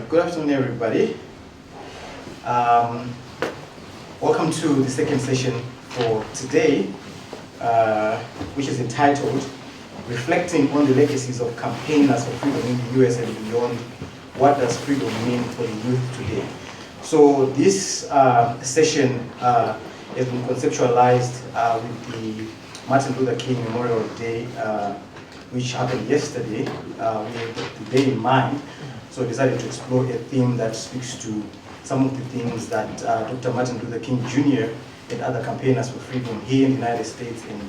Good afternoon, everybody. Welcome to the second session for today, which is entitled Reflecting on the Legacies of Campaigners for Freedom in the US and Beyond. What does freedom mean for the youth today? So this session has been conceptualized with the Martin Luther King Memorial Day, which happened yesterday, with the day in mind. So I decided to explore a theme that speaks to some of the things that Dr. Martin Luther King Jr. and other campaigners for freedom here in the United States and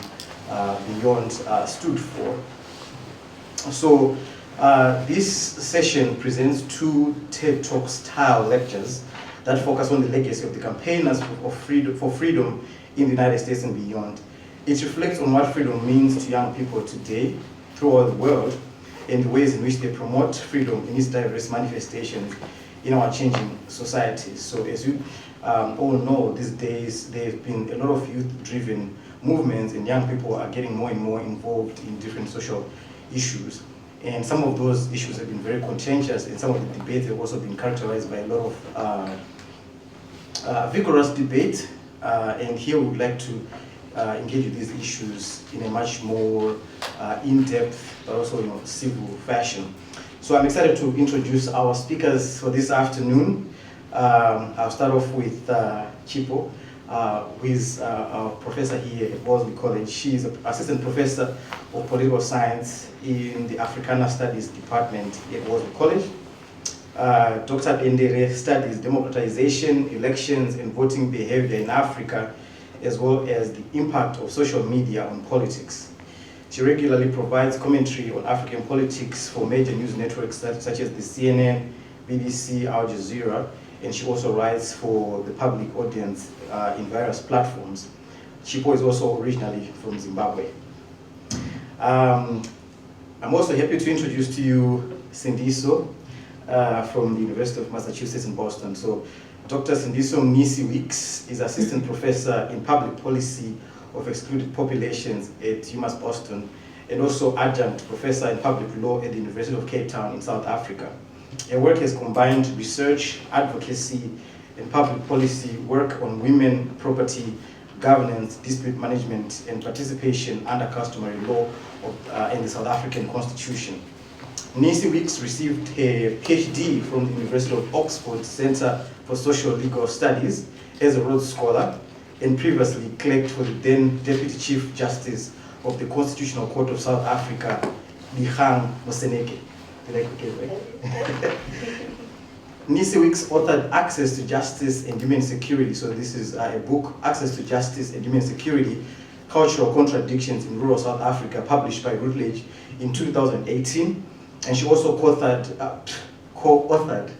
beyond stood for. So this session presents two TED Talk style lectures that focus on the legacy of the campaigners for freedom in the United States and beyond. It reflects on what freedom means to young people today throughout the world and the ways in which they promote freedom in its diverse manifestations in our changing societies. So as you all know, these days there have been a lot of youth-driven movements, and young people are getting more and more involved in different social issues. And some of those issues have been very contentious, and some of the debates have also been characterized by a lot of vigorous debate. And here we would like to engage with these issues in a much more in-depth, but also civil fashion. So I'm excited to introduce our speakers for this afternoon. I'll start off with Chipo, who is a professor here at Wellesley College. She is an assistant professor of political science in the Africana Studies department at Wellesley College. Dr. Dendere studies democratization, elections, and voting behavior in Africa, as well as the impact of social media on politics. She regularly provides commentary on African politics for major news networks such as the CNN, BBC, Al Jazeera, and she also writes for the public audience in various platforms. Chipo is also originally from Zimbabwe. I'm also happy to introduce to you Sindiso from the University of Massachusetts in Boston. So Dr. Sindiso Mnisi-Weeks is assistant professor in public policy of excluded populations at UMASS Boston, and also adjunct professor in public law at the University of Cape Town in South Africa. Her work has combined research, advocacy, and public policy work on women, property, governance, dispute management, and participation under customary law and the South African Constitution. Mnisi-Weeks received her PhD from the University of Oxford Center for Social Legal Studies as a Rhodes Scholar, and previously clerked for the then Deputy Chief Justice of the Constitutional Court of South Africa, Dikgang Moseneke. Did I get it right? Mnisi-Weeks authored Access to Justice and Human Security. So this is a book, Access to Justice and Human Security, Cultural Contradictions in Rural South Africa, published by Routledge in 2018. And she also co-authored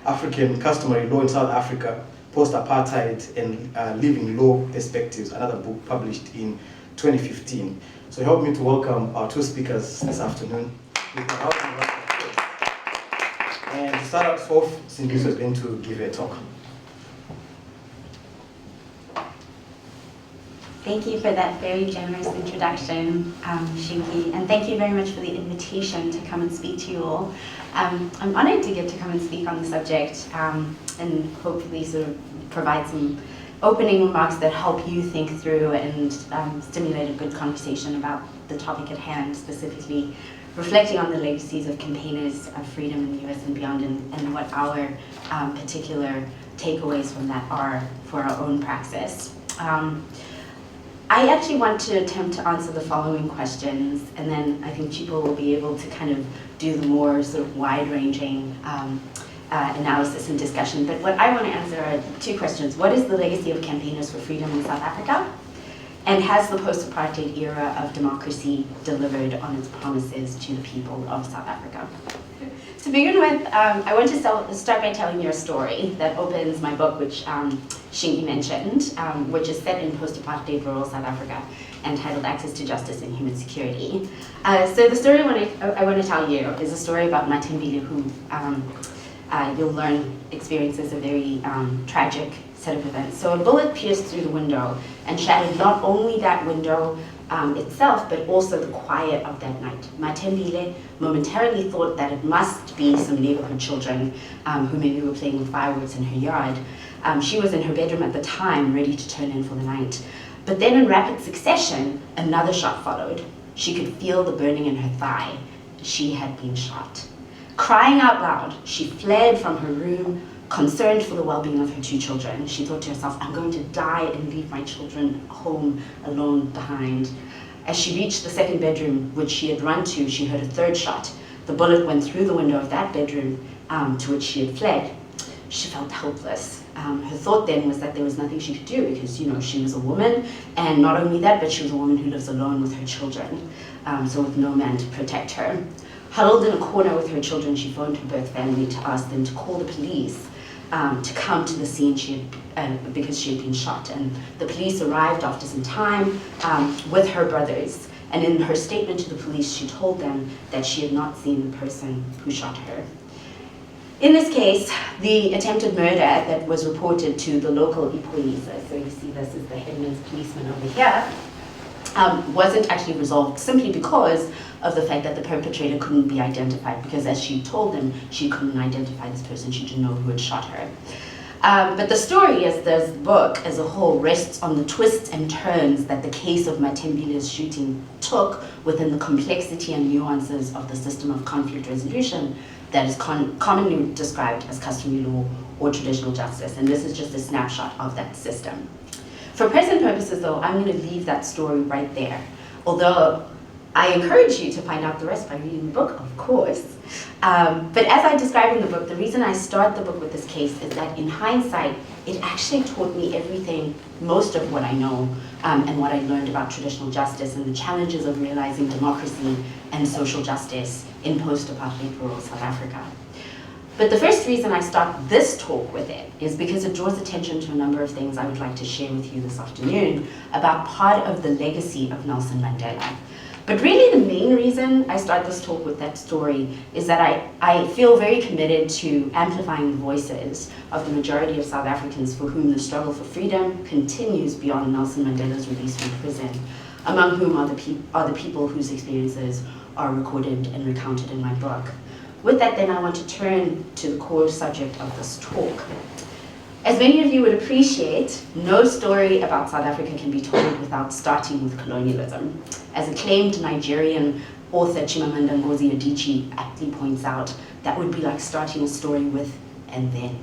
African Customary Law in South Africa, Post-Apartheid and Living Law Perspectives, another book published in 2015. So help me to welcome our two speakers this afternoon. And to start us off, Sindiso is going to give a talk. Thank you for that very generous introduction, Shinki, and thank you very much for the invitation to come and speak to you all. I'm honored to get to come and speak on the subject and hopefully sort of provide some opening remarks that help you think through and stimulate a good conversation about the topic at hand, specifically reflecting on the legacies of campaigners of freedom in the US and beyond, and what our particular takeaways from that are for our own praxis. I actually want to attempt to answer the following questions, and then I think Chipo will be able to kind of do the more sort of wide-ranging analysis and discussion. But what I want to answer are two questions. What is the legacy of campaigners for freedom in South Africa? And has the post-apartheid era of democracy delivered on its promises to the people of South Africa? To begin with, I want to start by telling you a story that opens my book, which Shinki mentioned, which is set in post-apartheid rural South Africa, entitled Access to Justice and Human Security. So the story I want to tell you is a story about Matembile, who you'll learn experiences a very tragic set of events. So a bullet pierced through the window and shattered not only that window, itself, but also the quiet of that night. Matembile momentarily thought that it must be some neighborhood children who maybe were playing with fireworks in her yard. She was in her bedroom at the time, ready to turn in for the night. But then in rapid succession, another shot followed. She could feel the burning in her thigh. She had been shot. Crying out loud, she fled from her room, concerned for the well-being of her 2 children. She thought to herself, I'm going to die and leave my children home alone behind. As she reached the 2nd bedroom, which she had run to, she heard a 3rd shot. The bullet went through the window of that bedroom to which she had fled. She felt helpless. Her thought then was that there was nothing she could do because, she was a woman, and not only that, but she was a woman who lives alone with her children, so with no man to protect her. Huddled in a corner with her children, she phoned her birth family to ask them to call the police to come to the scene because she had been shot. And the police arrived after some time with her brothers. And in her statement to the police, she told them that she had not seen the person who shot her. In this case, the attempted murder that was reported to the local Ipoisa, so you see this is the headman's policeman over here, wasn't actually resolved simply because of the fact that the perpetrator couldn't be identified, because as she told them, she couldn't identify this person, she didn't know who had shot her. But the story, as this book as a whole, rests on the twists and turns that the case of Matembile's shooting took within the complexity and nuances of the system of conflict resolution that is commonly described as customary law or traditional justice. And this is just a snapshot of that system. For present purposes, though, I'm going to leave that story right there. Although I encourage you to find out the rest by reading the book, of course. But as I describe in the book, the reason I start the book with this case is that in hindsight, it actually taught me everything, most of what I know, and what I learned about traditional justice and the challenges of realizing democracy and social justice in post-apartheid rural South Africa. But the first reason I start this talk with it is because it draws attention to a number of things I would like to share with you this afternoon about part of the legacy of Nelson Mandela. But really the main reason I start this talk with that story is that I feel very committed to amplifying the voices of the majority of South Africans for whom the struggle for freedom continues beyond Nelson Mandela's release from prison, among whom are the people whose experiences are recorded and recounted in my book. With that, then, I want to turn to the core subject of this talk. As many of you would appreciate, no story about South Africa can be told without starting with colonialism. As acclaimed Nigerian author Chimamanda Ngozi Adichie aptly points out, that would be like starting a story with "and then."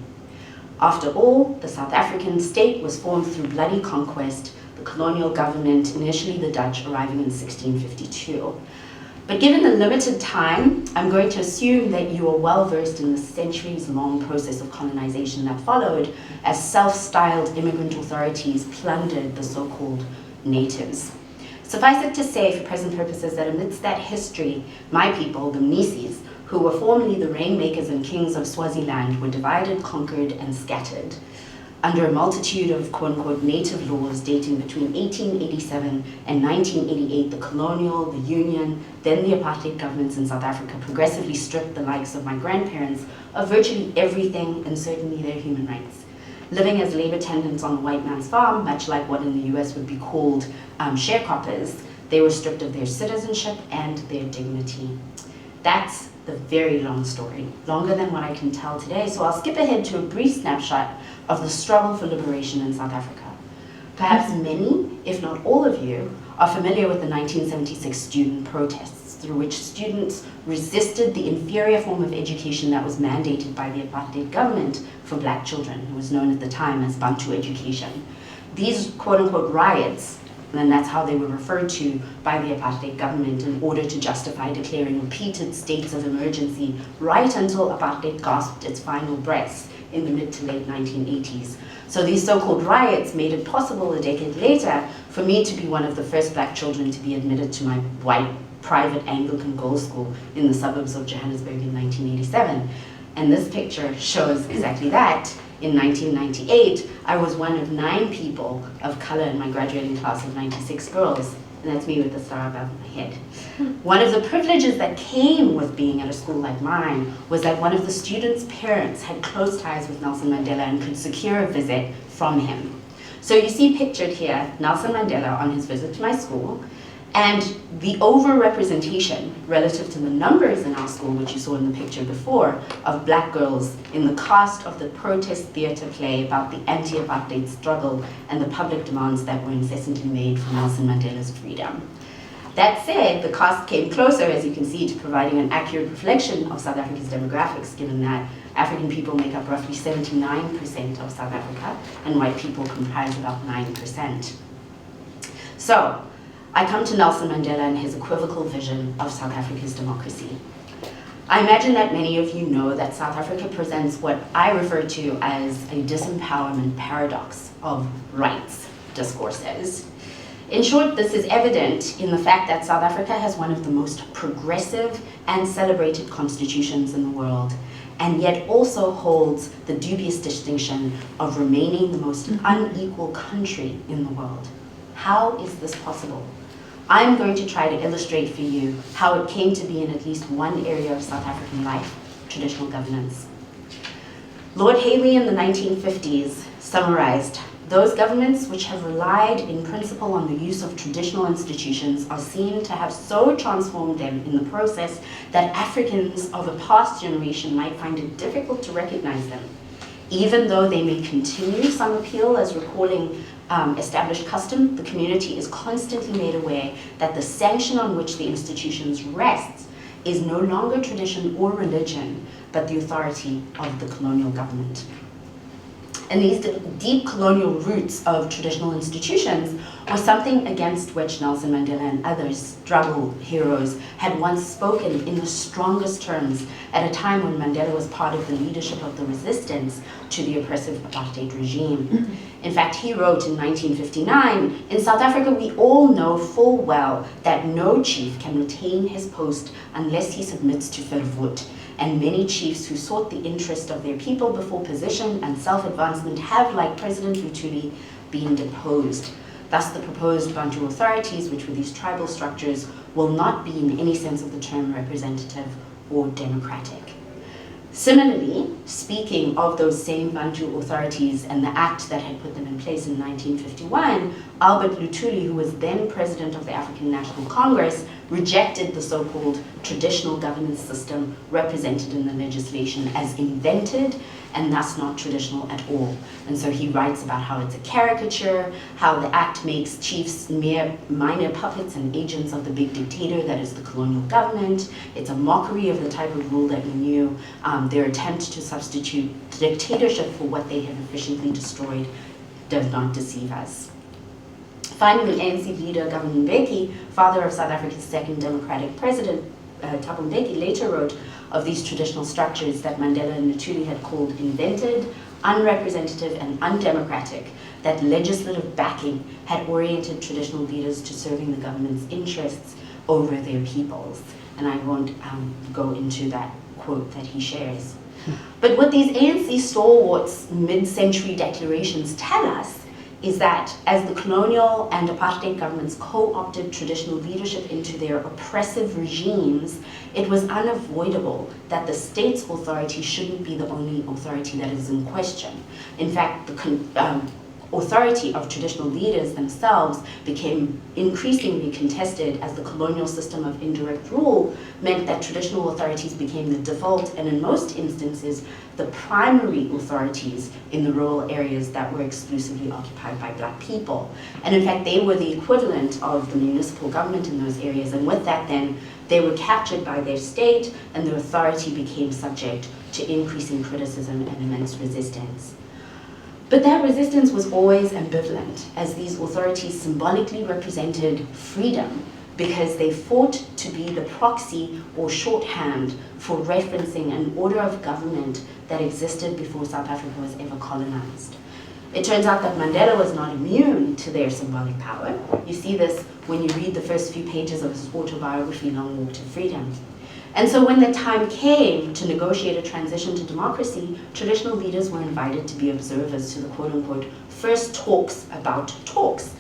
After all, the South African state was formed through bloody conquest, the colonial government, initially the Dutch, arriving in 1652. But given the limited time, I'm going to assume that you are well versed in the centuries-long process of colonization that followed as self-styled immigrant authorities plundered the so-called natives. Suffice it to say, for present purposes, that amidst that history, my people, the Mnisis, who were formerly the rainmakers and kings of Swaziland, were divided, conquered, and scattered. Under a multitude of quote-unquote native laws dating between 1887 and 1988, the colonial, the union, then the apartheid governments in South Africa progressively stripped the likes of my grandparents of virtually everything, and certainly their human rights. Living as labor tenants on a white man's farm, much like what in the US would be called sharecroppers, they were stripped of their citizenship and their dignity. That's the very long story, longer than what I can tell today, so I'll skip ahead to a brief snapshot of the struggle for liberation in South Africa. Perhaps many, if not all of you, are familiar with the 1976 student protests, through which students resisted the inferior form of education that was mandated by the apartheid government for black children. It was known at the time as Bantu education. These quote-unquote riots, and that's how they were referred to by the apartheid government in order to justify declaring repeated states of emergency right until apartheid gasped its final breaths in the mid to late 1980s. So these so-called riots made it possible a decade later for me to be one of the first black children to be admitted to my white private Anglican girls' school in the suburbs of Johannesburg in 1987. And this picture shows exactly that. In 1998, I was one of 9 people of color in my graduating class of 96 girls, and that's me with the star above my head. One of the privileges that came with being at a school like mine was that one of the students' parents had close ties with Nelson Mandela and could secure a visit from him. So you see pictured here, Nelson Mandela on his visit to my school, And the overrepresentation relative to the numbers in our school, which you saw in the picture before, of black girls in the cast of the protest theatre play about the anti-apartheid struggle and the public demands that were incessantly made for Nelson Mandela's freedom. That said, the cast came closer, as you can see, to providing an accurate reflection of South Africa's demographics, given that African people make up roughly 79% of South Africa, and white people comprise about 9%. So, I come to Nelson Mandela and his equivocal vision of South Africa's democracy. I imagine that many of you know that South Africa presents what I refer to as a disempowerment paradox of rights discourses. In short, this is evident in the fact that South Africa has one of the most progressive and celebrated constitutions in the world, and yet also holds the dubious distinction of remaining the most unequal country in the world. How is this possible? I'm going to try to illustrate for you how it came to be in at least one area of South African life, traditional governance. Lord Haley in the 1950s summarized, "Those governments which have relied in principle on the use of traditional institutions are seen to have so transformed them in the process that Africans of a past generation might find it difficult to recognize them. Even though they may continue some appeal as recalling established custom, the community is constantly made aware that the sanction on which the institutions rests is no longer tradition or religion, but the authority of the colonial government." And these deep colonial roots of traditional institutions were something against which Nelson Mandela and other struggle heroes had once spoken in the strongest terms at a time when Mandela was part of the leadership of the resistance to the oppressive apartheid regime. In fact, he wrote in 1959, "In South Africa, we all know full well that no chief can retain his post unless he submits to Verwoerd. And many chiefs who sought the interest of their people before position and self-advancement have, like President Luthuli, been deposed. Thus, the proposed Bantu authorities, which were these tribal structures, will not be in any sense of the term representative or democratic." Similarly, speaking of those same Bantu authorities and the act that had put them in place in 1951, Albert Luthuli, who was then president of the African National Congress, rejected the so-called traditional governance system represented in the legislation as invented and thus not traditional at all. And so he writes about how it's a caricature, how the act makes chiefs mere minor puppets and agents of the big dictator that is the colonial government. It's a mockery of the type of rule that we knew. Their attempt to substitute dictatorship for what they have efficiently destroyed does not deceive us. Finally, ANC leader Thabo Mbeki, father of South Africa's second democratic president, Thabo Mbeki later wrote of these traditional structures that Mandela and Luthuli had called invented, unrepresentative, and undemocratic, that legislative backing had oriented traditional leaders to serving the government's interests over their people's. And I won't go into that quote that he shares. But what these ANC stalwarts mid-century declarations tell us is that as the colonial and apartheid governments co-opted traditional leadership into their oppressive regimes, it was unavoidable that the state's authority shouldn't be the only authority that is in question. In fact, the authority of traditional leaders themselves became increasingly contested as the colonial system of indirect rule meant that traditional authorities became the default and in most instances the primary authorities in the rural areas that were exclusively occupied by black people. And in fact, they were the equivalent of the municipal government in those areas, and with that then, they were captured by their state and their authority became subject to increasing criticism and immense resistance. But that resistance was always ambivalent, as these authorities symbolically represented freedom because they fought to be the proxy or shorthand for referencing an order of government that existed before South Africa was ever colonized. It turns out that Mandela was not immune to their symbolic power. You see this when you read the first few pages of his autobiography, Long Walk to Freedom. And so when the time came to negotiate a transition to democracy, traditional leaders were invited to be observers to the quote-unquote first talks about talks.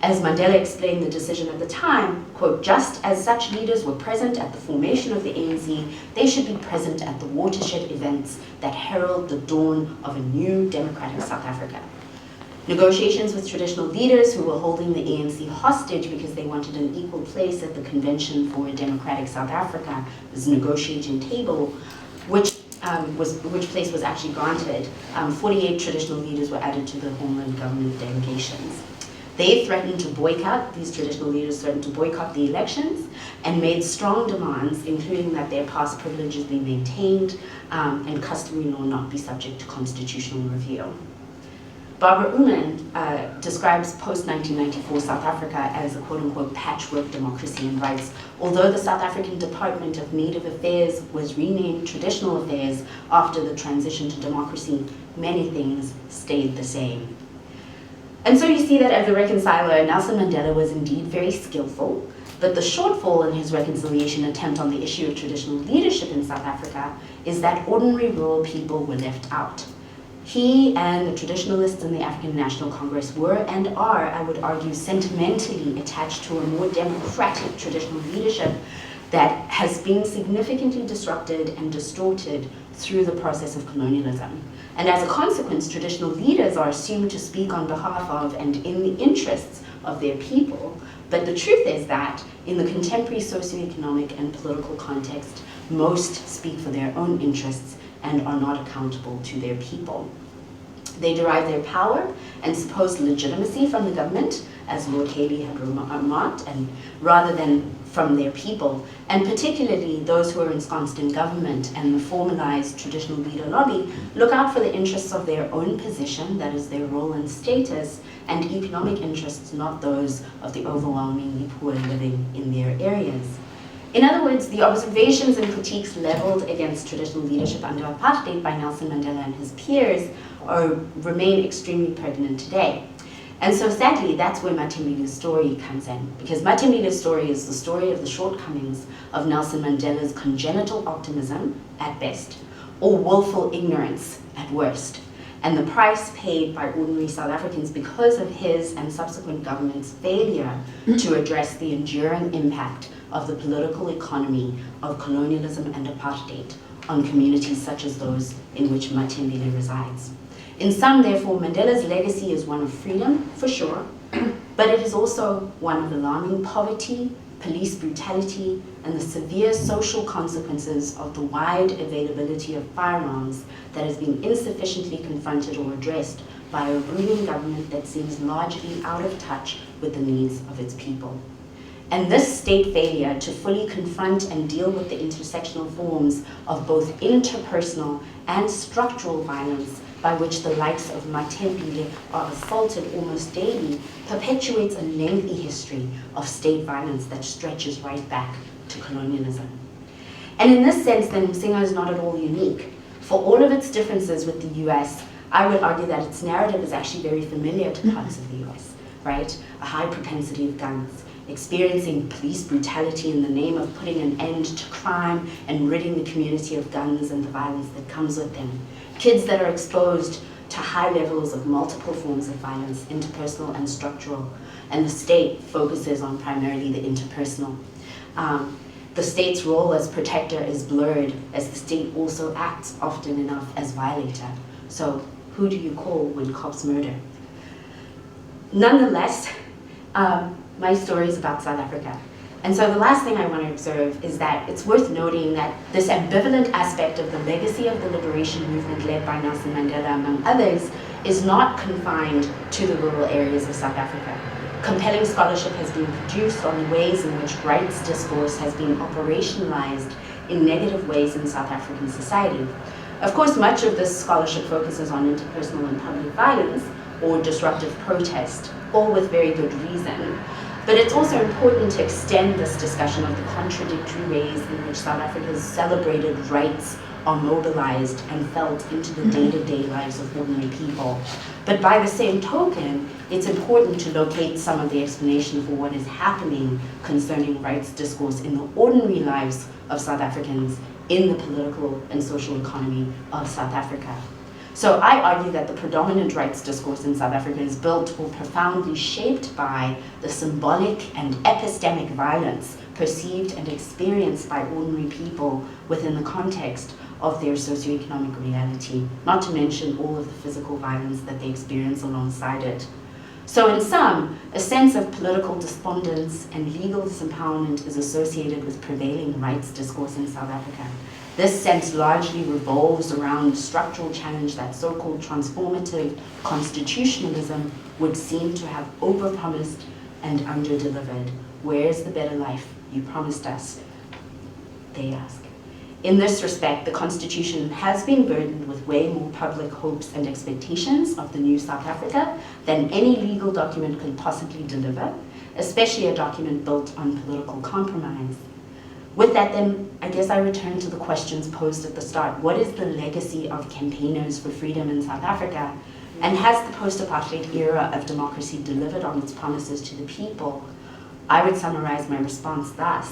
As Mandela explained the decision at the time, quote, "Just as such leaders were present at the formation of the ANC, they should be present at the watershed events that herald the dawn of a new democratic South Africa." Negotiations with traditional leaders who were holding the ANC hostage because they wanted an equal place at the Convention for a Democratic South Africa, this negotiating table, which place was actually granted. 48 traditional leaders were added to the homeland government delegations. They threatened to boycott, these traditional leaders threatened to boycott the elections and made strong demands, including that their past privileges be maintained and customary law not be subject to constitutional review. Barbara Uman describes post-1994 South Africa as a quote-unquote patchwork democracy and rights. Although the South African Department of Native Affairs was renamed Traditional Affairs after the transition to democracy, many things stayed the same. And so you see that as a reconciler, Nelson Mandela was indeed very skillful, but the shortfall in his reconciliation attempt on the issue of traditional leadership in South Africa is that ordinary rural people were left out. He and the traditionalists in the African National Congress were and are, I would argue, sentimentally attached to a more democratic traditional leadership that has been significantly disrupted and distorted through the process of colonialism. And as a consequence, traditional leaders are assumed to speak on behalf of and in the interests of their people. But the truth is that in the contemporary socioeconomic and political context, most speak for their own interests and are not accountable to their people. They derive their power and supposed legitimacy from the government, as Lord Haley had remarked, and rather than from their people, and particularly those who are ensconced in government and the formalized traditional leader lobby look out for the interests of their own position, that is their role and status, and economic interests, not those of the overwhelmingly poor living in their areas. In other words, the observations and critiques leveled against traditional leadership under apartheid by Nelson Mandela and his peers remain extremely pertinent today. And so sadly, that's where Matembile's story comes in, because Matembile's story is the story of the shortcomings of Nelson Mandela's congenital optimism at best, or willful ignorance at worst, and the price paid by ordinary South Africans because of his and subsequent government's failure to address the enduring impact of the political economy of colonialism and apartheid on communities such as those in which Matembile resides. In sum, therefore, Mandela's legacy is one of freedom, for sure, but it is also one of alarming poverty, police brutality, and the severe social consequences of the wide availability of firearms that has been insufficiently confronted or addressed by a ruling government that seems largely out of touch with the needs of its people. And this state failure to fully confront and deal with the intersectional forms of both interpersonal and structural violence by which the likes of Matembile are assaulted almost daily perpetuates a lengthy history of state violence that stretches right back to colonialism. And in this sense, then, Msinga is not at all unique. For all of its differences with the US, I would argue that its narrative is actually very familiar to parts of the US, right? A high propensity of guns, experiencing police brutality in the name of putting an end to crime and ridding the community of guns and the violence that comes with them. Kids that are exposed to high levels of multiple forms of violence, interpersonal and structural, and the state focuses on primarily the interpersonal. The state's role as protector is blurred as the state also acts often enough as violator. So who do you call when cops murder? Nonetheless, my story is about South Africa. And so the last thing I want to observe is that it's worth noting that this ambivalent aspect of the legacy of the liberation movement led by Nelson Mandela, among others, is not confined to the rural areas of South Africa. Compelling scholarship has been produced on the ways in which rights discourse has been operationalized in negative ways in South African society. Of course, much of this scholarship focuses on interpersonal and public violence or disruptive protest, all with very good reason. But it's also important to extend this discussion of the contradictory ways in which South Africa's celebrated rights are mobilized and felt into the day-to-day lives of ordinary people. But by the same token, it's important to locate some of the explanation for what is happening concerning rights discourse in the ordinary lives of South Africans in the political and social economy of South Africa. So I argue that the predominant rights discourse in South Africa is built or profoundly shaped by the symbolic and epistemic violence perceived and experienced by ordinary people within the context of their socioeconomic reality, not to mention all of the physical violence that they experience alongside it. So in sum, a sense of political despondence and legal disempowerment is associated with prevailing rights discourse in South Africa. This sense largely revolves around the structural challenge that so-called transformative constitutionalism would seem to have overpromised and underdelivered. Where's the better life you promised us? They ask. In this respect, the Constitution has been burdened with way more public hopes and expectations of the new South Africa than any legal document could possibly deliver, especially a document built on political compromise. With that then, I guess I return to the questions posed at the start. What is the legacy of campaigners for freedom in South Africa? And has the post-apartheid era of democracy delivered on its promises to the people? I would summarize my response thus.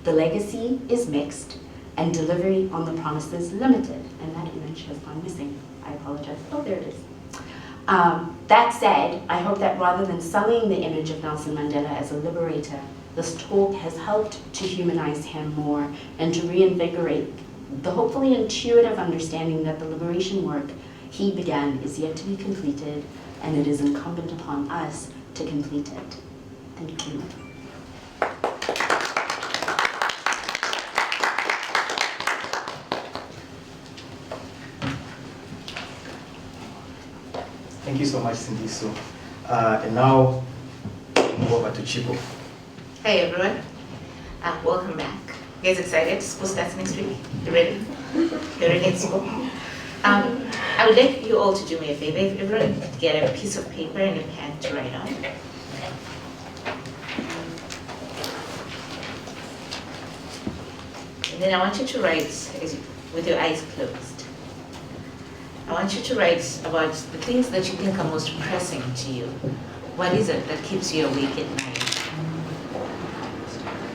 The legacy is mixed and delivery on the promises limited. And that image has gone missing. I apologize. Oh, there it is. That said, I hope that rather than sullying the image of Nelson Mandela as a liberator, this talk has helped to humanize him more and to reinvigorate the hopefully intuitive understanding that the liberation work he began is yet to be completed, and it is incumbent upon us to complete it. Thank you. Thank you so much, Sindiso. And now, move over to Chipo. Hey everyone, welcome back. You guys excited? School starts next week. You ready? You're ready at school? I would like you all to do me a favor. If everyone could get a piece of paper and a pen to write on. And then I want you to write with your eyes closed. I want you to write about the things that you think are most pressing to you. What is it that keeps you awake at night?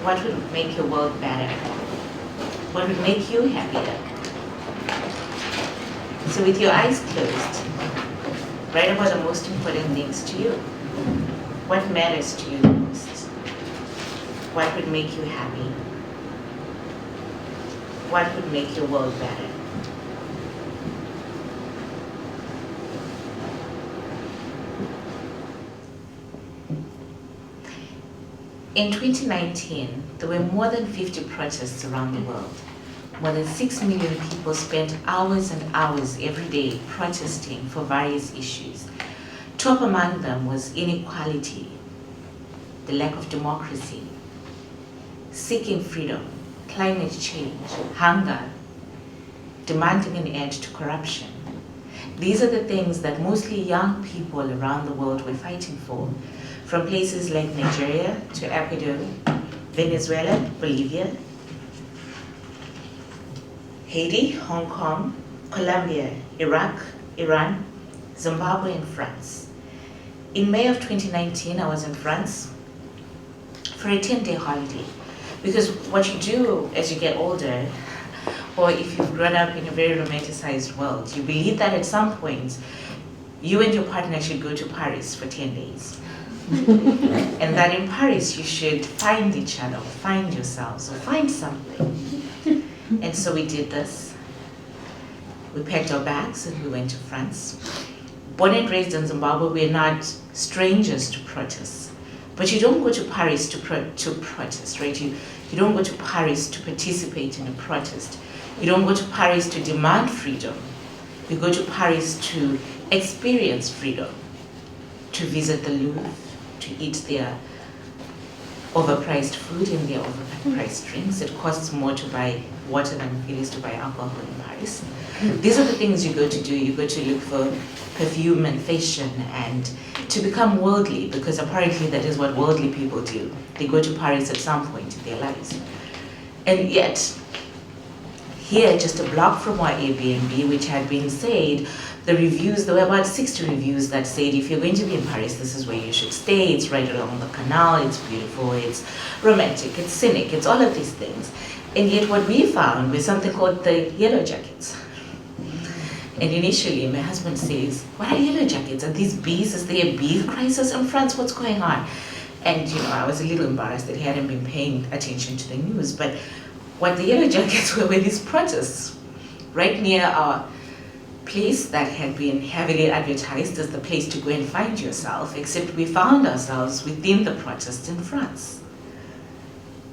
What would make your world better? What would make you happier? So with your eyes closed, write about the most important things to you. What matters to you the most? What would make you happy? What would make your world better? In 2019, there were more than 50 protests around the world. More than 6 million people spent hours and hours every day protesting for various issues. Top among them was inequality, the lack of democracy, seeking freedom, climate change, hunger, demanding an end to corruption. These are the things that mostly young people around the world were fighting for, from places like Nigeria to Ecuador, Venezuela, Bolivia, Haiti, Hong Kong, Colombia, Iraq, Iran, Zimbabwe, and France. In May of 2019, I was in France for a 10-day holiday. Because what you do as you get older, or if you've grown up in a very romanticized world, you believe that at some point, you and your partner should go to Paris for 10 days. And that in Paris, you should find each other, or find yourselves, or find something. And so we did this. We packed our bags and we went to France. Born and raised in Zimbabwe, we're not strangers to protests. But you don't go to Paris to protest, right? You don't go to Paris to participate in a protest. You don't go to Paris to demand freedom. You go to Paris to experience freedom, to visit the Louvre, to eat their overpriced food and their overpriced drinks. It costs more to buy water than it is to buy alcohol in Paris. These are the things you go to do. You go to look for perfume and fashion and to become worldly, because apparently that is what worldly people do. They go to Paris at some point in their lives. And yet, here, just a block from our Airbnb, which had been said, the reviews, there were about 60 reviews that said, if you're going to be in Paris, this is where you should stay. It's right along the canal, it's beautiful, it's romantic, it's scenic, it's all of these things. And yet what we found was something called the yellow jackets. And initially, my husband says, what are yellow jackets? Are these bees? Is there a bee crisis in France? What's going on? And I was a little embarrassed that he hadn't been paying attention to the news. But what the yellow jackets were these protests right near our place that had been heavily advertised as the place to go and find yourself, except we found ourselves within the protests in France.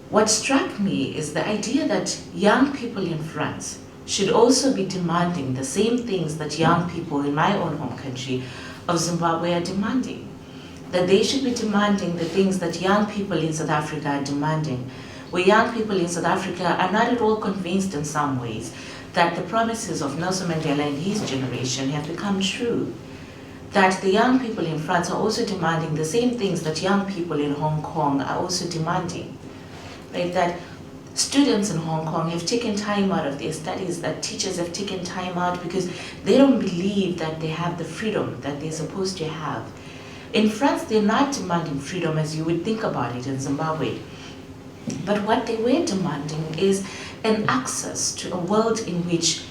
What struck me is the idea that young people in France should also be demanding the same things that young people in my own home country of Zimbabwe are demanding. That they should be demanding the things that young people in South Africa are demanding, where young people in South Africa are not at all convinced in some ways that the promises of Nelson Mandela and his generation have become true. That the young people in France are also demanding the same things that young people in Hong Kong are also demanding. Right? That students in Hong Kong have taken time out of their studies, that teachers have taken time out because they don't believe that they have the freedom that they're supposed to have. In France, they're not demanding freedom as you would think about it in Zimbabwe. But what they were demanding is an access to a world in which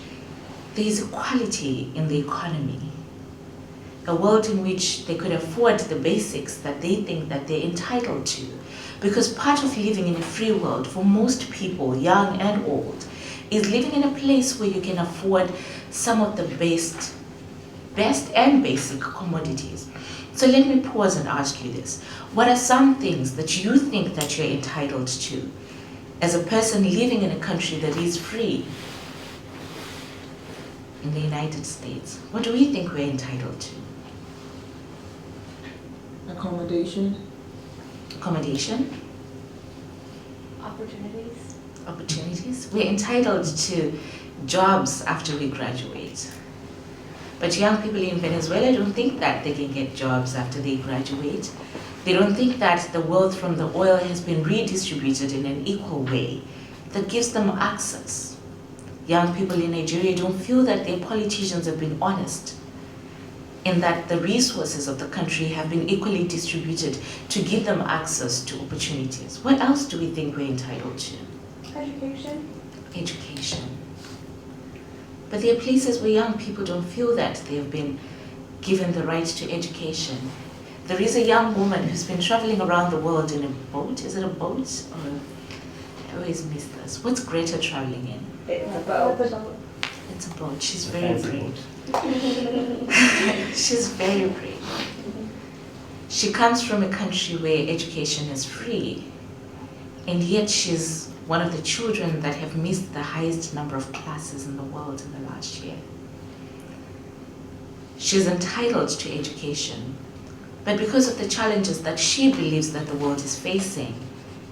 there is equality in the economy, a world in which they could afford the basics that they think that they're entitled to. Because part of living in a free world for most people, young and old, is living in a place where you can afford some of the best and basic commodities. So let me pause and ask you this. What are some things that you think that you're entitled to as a person living in a country that is free in the United States? What do we think we're entitled to? Accommodation. Accommodation. Opportunities. Opportunities. We're entitled to jobs after we graduate. But young people in Venezuela don't think that they can get jobs after they graduate. They don't think that the wealth from the oil has been redistributed in an equal way that gives them access. Young people in Nigeria don't feel that their politicians have been honest in that the resources of the country have been equally distributed to give them access to opportunities. What else do we think we're entitled to? Education. Education. But there are places where young people don't feel that they have been given the right to education. There is a young woman who's been traveling around the world in a boat. Is it a boat? Or I always miss this. What's Greta traveling in? It's a boat. It's a boat. She's very brave. She's very brave. She comes from a country where education is free, and yet she's one of the children that have missed the highest number of classes in the world in the last year. She's entitled to education, but because of the challenges that she believes that the world is facing,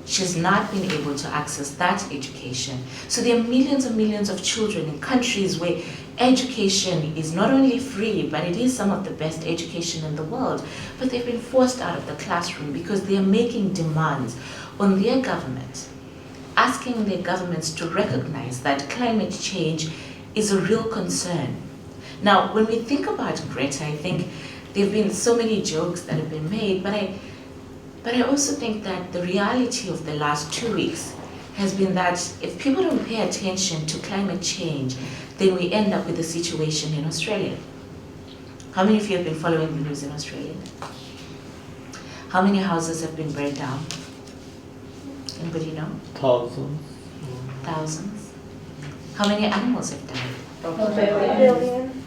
she's not been able to access that education. So there are millions and millions of children in countries where education is not only free, but it is some of the best education in the world, but they've been forced out of the classroom because they are making demands on their government, asking their governments to recognize that climate change is a real concern. Now, when we think about Greta, I think there have been so many jokes that have been made, but I also think that the reality of the last 2 weeks has been that if people don't pay attention to climate change, then we end up with a situation in Australia. How many of you have been following the news in Australia? How many houses have been burned down? Anybody know? Thousands. Thousands. How many animals have died? A billion.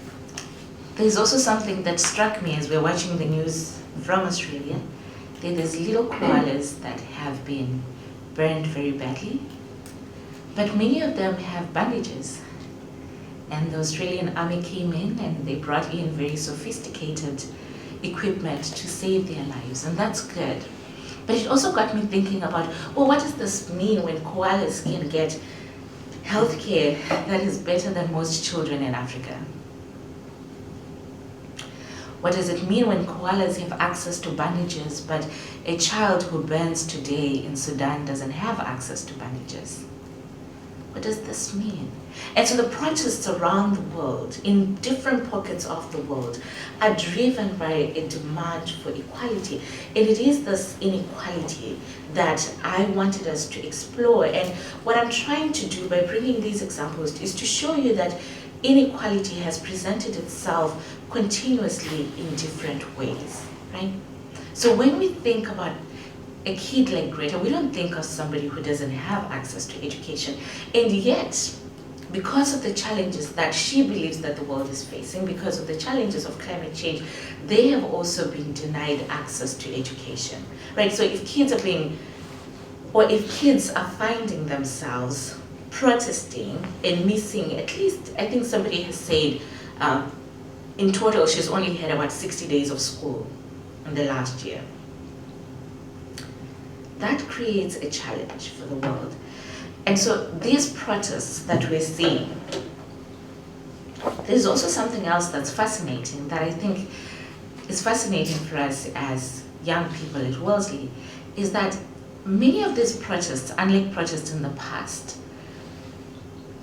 There's also something that struck me as we're watching the news from Australia. There's little koalas that have been burned very badly, but many of them have bandages. And the Australian Army came in and they brought in very sophisticated equipment to save their lives, and that's good. But it also got me thinking about, well, what does this mean when koalas can get health care that is better than most children in Africa? What does it mean when koalas have access to bandages, but a child who burns today in Sudan doesn't have access to bandages? What does this mean? And so the protests around the world, in different pockets of the world, are driven by a demand for equality. And it is this inequality that I wanted us to explore. And what I'm trying to do by bringing these examples is to show you that inequality has presented itself continuously in different ways, right? So when we think about a kid like Greta, we don't think of somebody who doesn't have access to education. And yet, because of the challenges that she believes that the world is facing, because of the challenges of climate change, they have also been denied access to education, right? So if kids are being, or if kids are finding themselves protesting and missing, at least, I think somebody has said, in total, she's only had about 60 days of school in the last year. That creates a challenge for the world. And so these protests that we're seeing, there's also something else that's fascinating that I think is fascinating for us as young people at Wellesley, is that many of these protests, unlike protests in the past,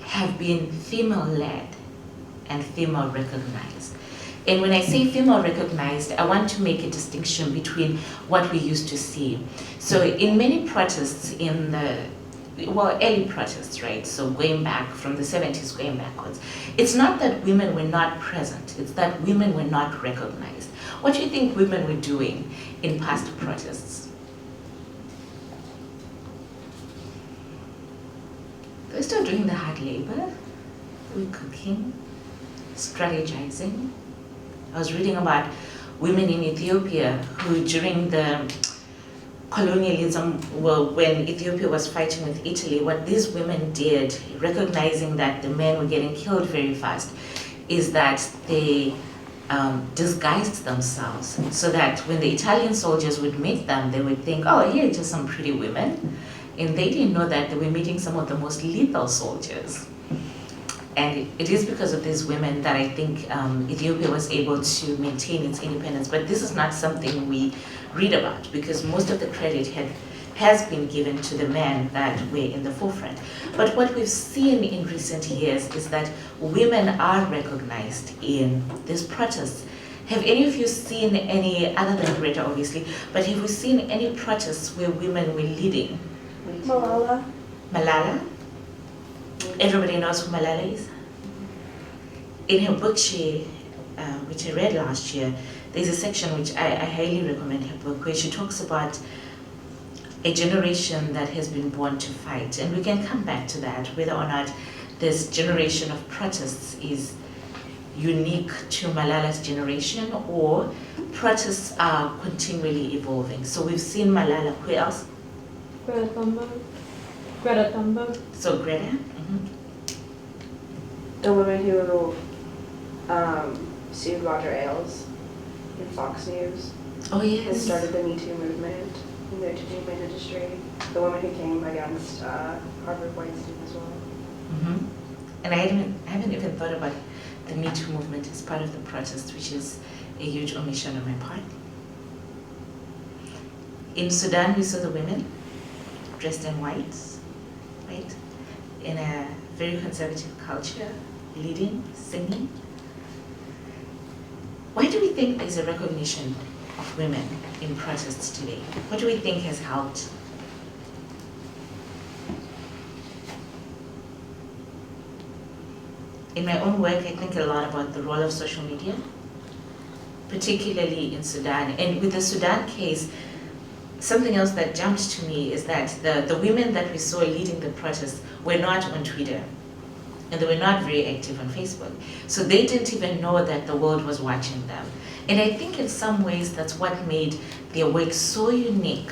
have been female-led and female-recognized. And when I say female-recognized, I want to make a distinction between what we used to see. So in many protests in the, well, early protests, right? So going back from the 70s, going backwards, it's not that women were not present, it's that women were not recognized. What do you think women were doing in past protests? They're still doing the hard labor, we're cooking, strategizing. I was reading about women in Ethiopia who during the colonialism, well, when Ethiopia was fighting with Italy, what these women did, recognizing that the men were getting killed very fast, is that they disguised themselves so that when the Italian soldiers would meet them, they would think, oh, here are just some pretty women. And they didn't know that they were meeting some of the most lethal soldiers. And it is because of these women that I think Ethiopia was able to maintain its independence. But this is not something we read about because most of the credit has been given to the men that were in the forefront. But what we've seen in recent years is that women are recognized in these protests. Have any of you seen any, other than Greta obviously, but have you seen any protests where women were leading? Malala. Malala? Everybody knows who Malala is? In her book, which I read last year, there's a section which I highly recommend her book, where she talks about a generation that has been born to fight. And we can come back to that, whether or not this generation of protests is unique to Malala's generation or protests are continually evolving. So we've seen Malala, who else? Greta Thunberg. So Greta? The woman who sued Roger Ailes in Fox News Oh and yes. started the Me Too movement in the entertainment industry. The woman who came against Harvard Weinstein as well. And I haven't even thought about the Me Too movement as part of the protest, which is a huge omission on my part. In Sudan, we saw the women dressed in white, right? In a very conservative culture, leading, singing. Why do we think there's a recognition of women in protests today? What do we think has helped? In my own work, I think a lot about the role of social media, particularly in Sudan. And with the Sudan case, something else that jumped to me is that the women that we saw leading the protests were not on Twitter, and they were not very active on Facebook. So they didn't even know that the world was watching them. And I think in some ways that's what made their work so unique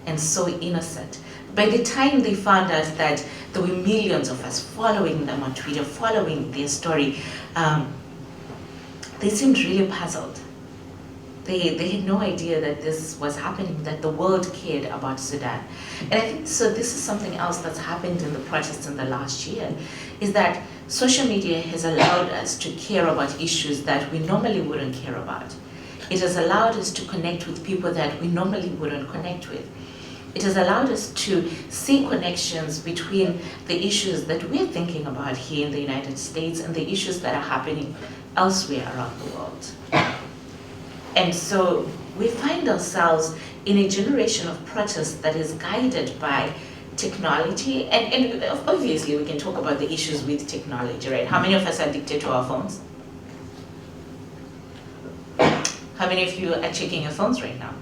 and so innocent. By the time they found out that there were millions of us following them on Twitter, following their story, they seemed really puzzled. They had no idea that this was happening, that the world cared about Sudan. And I think so this is something else that's happened in the protests in the last year, is that social media has allowed us to care about issues that we normally wouldn't care about. It has allowed us to connect with people that we normally wouldn't connect with. It has allowed us to see connections between the issues that we're thinking about here in the United States and the issues that are happening elsewhere around the world. And so we find ourselves in a generation of protest that is guided by technology. And obviously we can talk about the issues with technology, right? How many of us are addicted to our phones? How many of you are checking your phones right now?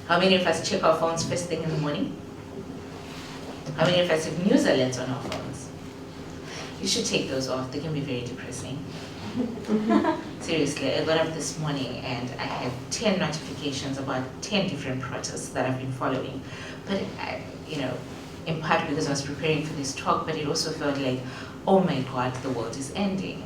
How many of us check our phones first thing in the morning? How many of us have news alerts on our phones? You should take those off. They can be very depressing. Seriously, I got up this morning and I had 10 notifications about 10 different protests that I've been following. But in part because I was preparing for this talk, but it also felt like, oh my God, the world is ending.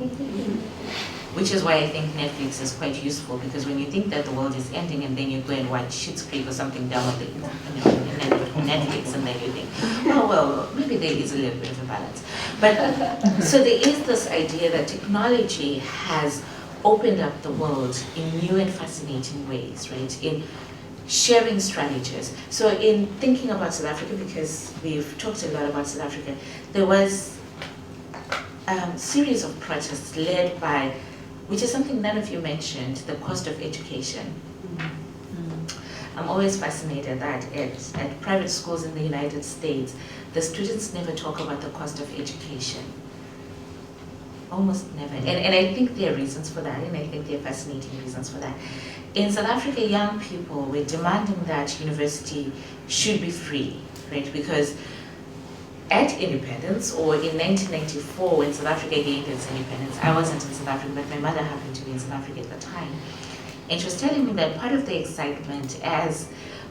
Which is why I think Netflix is quite useful, because when you think that the world is ending and then you go and watch Schitt's Creek or something down on Netflix, and then you think, oh well, maybe there is a little bit of a balance. But so there is this idea that technology has opened up the world in new and fascinating ways, right? In sharing strategies. So in thinking about South Africa, because we've talked a lot about South Africa, there was a series of protests led by, which is something none of you mentioned, the cost of education. I'm always fascinated that at private schools in the United States, the students never talk about the cost of education. Almost never. And I think there are reasons for that, and I think there are fascinating reasons for that. In South Africa, young people were demanding that university should be free, right? Because at independence, or in 1994, when South Africa gained its independence, I wasn't in South Africa, but my mother happened to be in South Africa at the time. And she was telling me that part of the excitement, as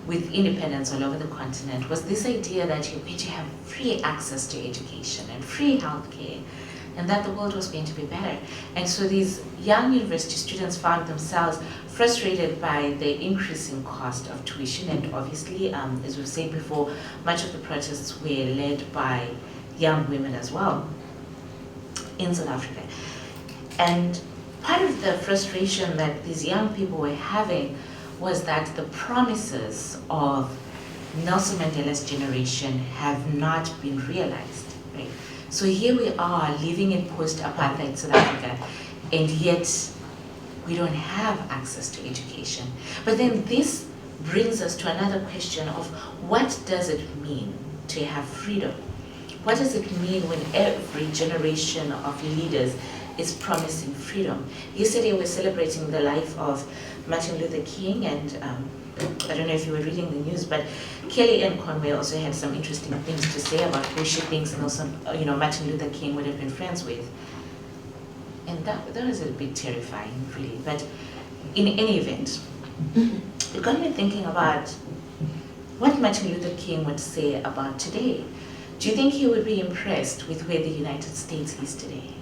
with independence all over the continent, was this idea that you're going to have free access to education and free healthcare, and that the world was going to be better. And so these young university students found themselves frustrated by the increasing cost of tuition, and obviously, as we've said before, much of the protests were led by young women as well in South Africa. And part of the frustration that these young people were having was that the promises of Nelson Mandela's generation have not been realized, right? So here we are living in post-apartheid South Africa, and yet we don't have access to education. But then this brings us to another question of, what does it mean to have freedom? What does it mean when every generation of leaders is promising freedom? Yesterday we're celebrating the life of Martin Luther King, and I don't know if you were reading the news, but Kelly Ann Conway also had some interesting things to say about who she thinks Martin Luther King would have been friends with. And that was a bit terrifying, really. But in any event, it got me thinking about what Martin Luther King would say about today. Do you think he would be impressed with where the United States is today?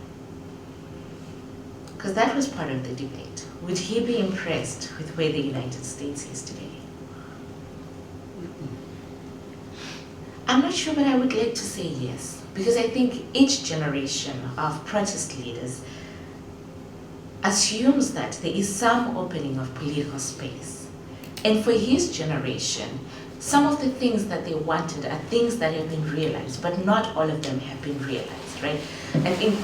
Because that was part of the debate. Would he be impressed with where the United States is today? I'm not sure, but I would like to say yes. Because I think each generation of protest leaders assumes that there is some opening of political space. And for his generation, some of the things that they wanted are things that have been realized, but not all of them have been realized, right? I think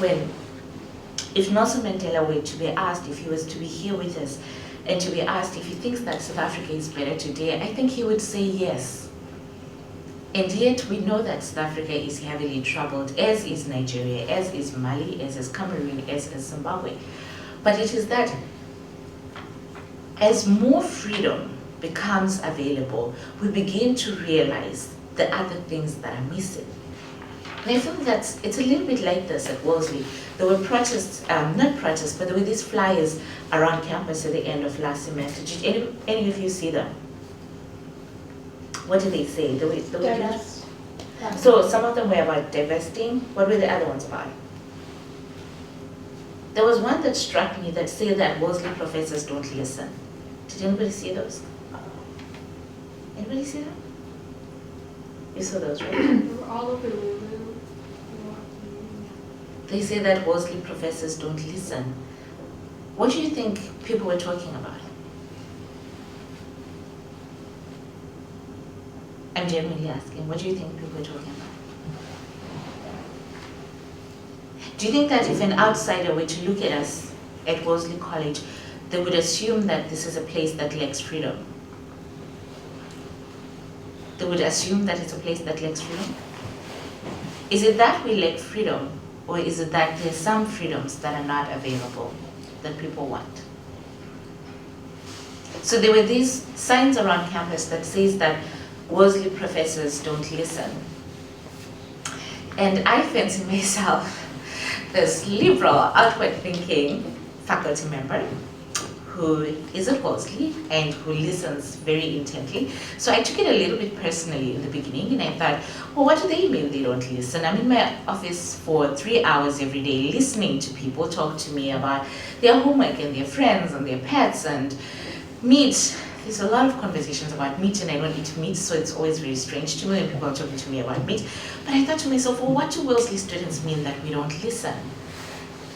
if Nelson Mandela were to be asked if he was to be here with us, and to be asked if he thinks that South Africa is better today, I think he would say yes. And yet we know that South Africa is heavily troubled, as is Nigeria, as is Mali, as is Cameroon, as is Zimbabwe. But it is that as more freedom becomes available, we begin to realize the other things that are missing. And I feel that it's a little bit like this at Wellesley. There were protests, not protests, but there were these flyers around campus at the end of last semester. Did any of you see them? What did they say? Divest. So some of them were about divesting. What were the other ones about? There was one that struck me that said that Wellesley professors don't listen. Did anybody see those? Anybody see them? You saw those, right? They were all over Lulu. They say that Wellesley professors don't listen. What do you think people were talking about? I'm genuinely asking, what do you think people were talking about? Do you think that if an outsider were to look at us at Wellesley College, they would assume that this is a place that lacks freedom? They would assume that it's a place that lacks freedom? Is it that we lack freedom, or is it that there's some freedoms that are not available that people want? So there were these signs around campus that says that Wellesley professors don't listen. And I fancy myself this liberal, outward-thinking faculty member who is at Wellesley and who listens very intently. So I took it a little bit personally in the beginning, and I thought, well, what do they mean they don't listen? I'm in my office for 3 hours every day listening to people talk to me about their homework and their friends and their pets and meat. There's a lot of conversations about meat, and I don't eat meat, so it's always very strange to me when people are talking to me about meat. But I thought to myself, well, what do Wellesley students mean that we don't listen?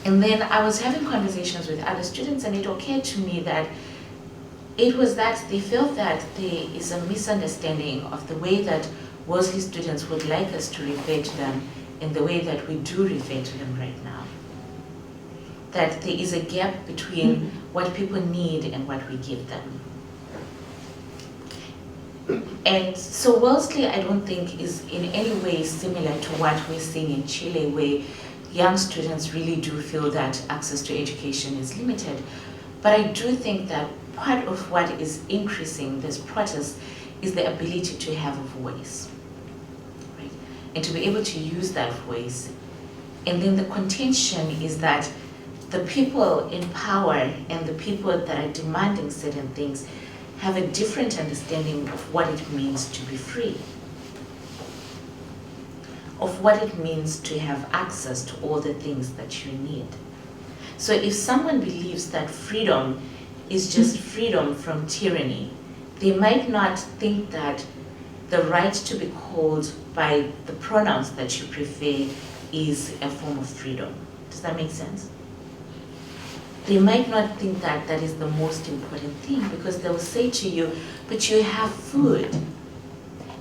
And then I was having conversations with other students, and it occurred to me that it was that they felt that there is a misunderstanding of the way that Wellesley students would like us to refer to them in the way that we do refer to them right now. That there is a gap between what people need and what we give them. And so Wellesley, I don't think, is in any way similar to what we're seeing in Chile, where young students really do feel that access to education is limited. But I do think that part of what is increasing this protest is the ability to have a voice, right? And to be able to use that voice. And then the contention is that the people in power and the people that are demanding certain things have a different understanding of what it means to be free, of what it means to have access to all the things that you need. So if someone believes that freedom is just freedom from tyranny, they might not think that the right to be called by the pronouns that you prefer is a form of freedom. Does that make sense? They might not think that that is the most important thing, because they will say to you, but you have food.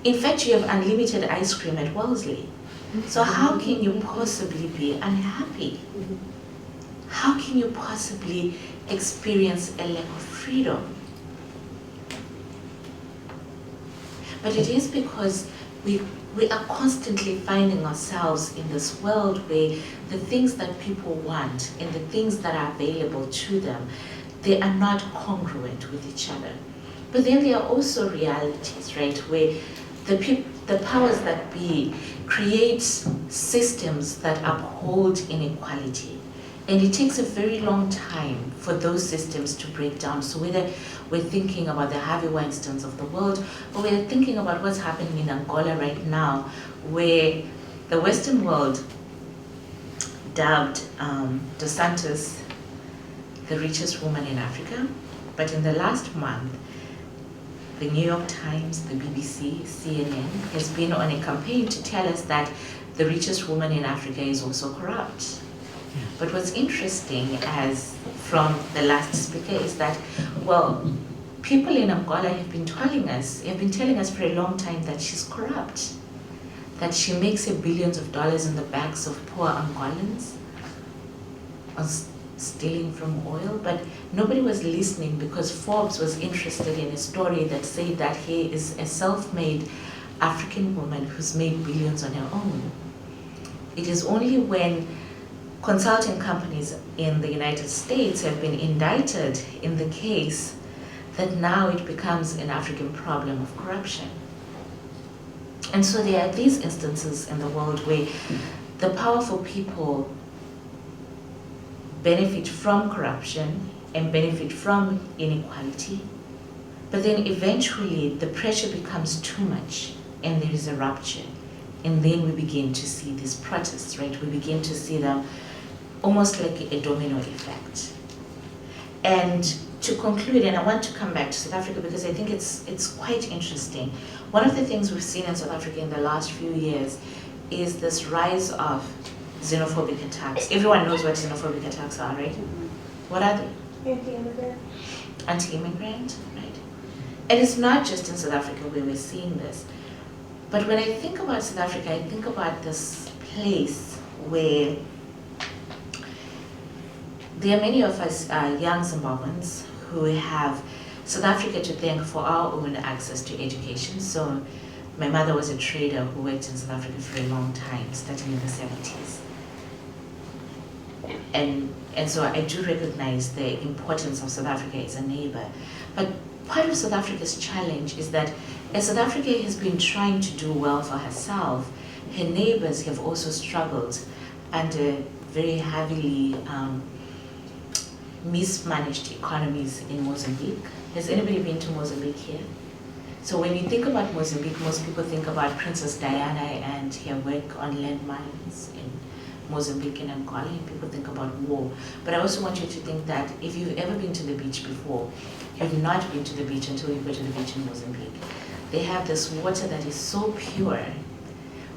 In fact, you have unlimited ice cream at Wellesley. So how can you possibly be unhappy? How can you possibly experience a lack of freedom? But it is because we are constantly finding ourselves in this world where the things that people want and the things that are available to them, they are not congruent with each other. But then there are also realities, right, where the powers that be create systems that uphold inequality. And it takes a very long time for those systems to break down. So whether we're thinking about the Harvey Weinsteins of the world, or we're thinking about what's happening in Angola right now, where the Western world dubbed Dos Santos the richest woman in Africa. But in the last month, the New York Times, the BBC, CNN has been on a campaign to tell us that the richest woman in Africa is also corrupt. But what's interesting, as from the last speaker, is that, well, people in Angola have been telling us for a long time that she's corrupt, that she makes billions of dollars in the backs of poor Angolans, stealing from oil. But nobody was listening because Forbes was interested in a story that said that he is a self-made African woman who's made billions on her own. It is only when consulting companies in the United States have been indicted in the case that now it becomes an African problem of corruption. And so there are these instances in the world where the powerful people benefit from corruption and benefit from inequality, but then eventually the pressure becomes too much and there is a rupture. And then we begin to see these protests, right? We begin to see them almost like a domino effect. And to conclude, and I want to come back to South Africa because I think it's quite interesting. One of the things we've seen in South Africa in the last few years is this rise of xenophobic attacks. Everyone knows what xenophobic attacks are, right? What are they? Anti-immigrant. Anti-immigrant, right? And it's not just in South Africa where we're seeing this. But when I think about South Africa, I think about this place where there are many of us young Zimbabweans who have South Africa to thank for our own access to education. So my mother was a trader who worked in South Africa for a long time, starting in the 70s. And so I do recognize the importance of South Africa as a neighbor. But part of South Africa's challenge is that as South Africa has been trying to do well for herself, her neighbors have also struggled under very heavily mismanaged economies in Mozambique. Has anybody been to Mozambique here? So when you think about Mozambique, most people think about Princess Diana and her work on landmines in Mozambique and Angola, and people think about war. But I also want you to think that if you've ever been to the beach before, you've not been to the beach until you go to the beach in Mozambique. They have this water that is so pure,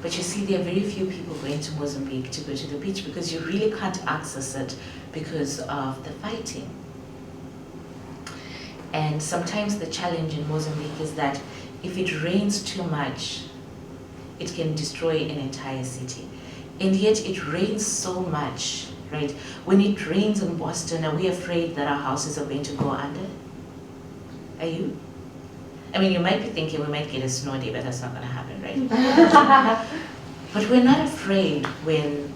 but you see there are very few people going to Mozambique to go to the beach because you really can't access it because of the fighting. And sometimes the challenge in Mozambique is that if it rains too much, it can destroy an entire city. And yet it rains so much, right? When it rains in Boston, are we afraid that our houses are going to go under? Are you? I mean, you might be thinking we might get a snow day, but that's not going to happen, right? But we're not afraid when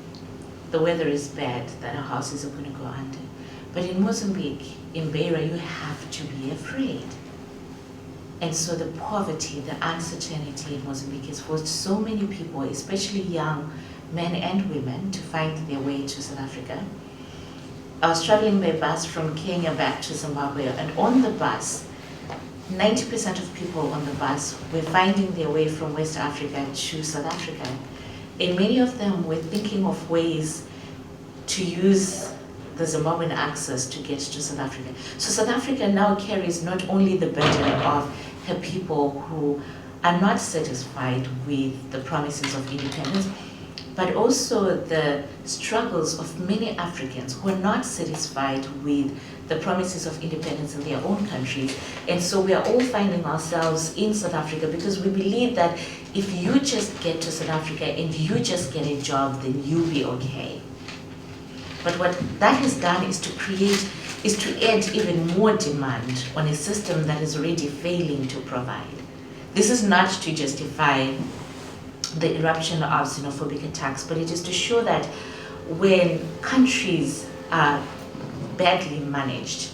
the weather is bad that our houses are going to go under. But in Mozambique, in Beira, you have to be afraid. And so the poverty, the uncertainty in Mozambique has forced so many people, especially young men and women, to find their way to South Africa. I was traveling by bus from Kenya back to Zimbabwe, and on the bus, 90% of people on the bus were finding their way from West Africa to South Africa. And many of them were thinking of ways to use the Zimbabwean access to get to South Africa. So South Africa now carries not only the burden of her people who are not satisfied with the promises of independence, but also the struggles of many Africans who are not satisfied with the promises of independence in their own countries. And so we are all finding ourselves in South Africa because we believe that if you just get to South Africa and you just get a job, then you'll be okay. But what that has done is to add even more demand on a system that is already failing to provide. This is not to justify the eruption of xenophobic attacks, but it is to show that when countries are badly managed,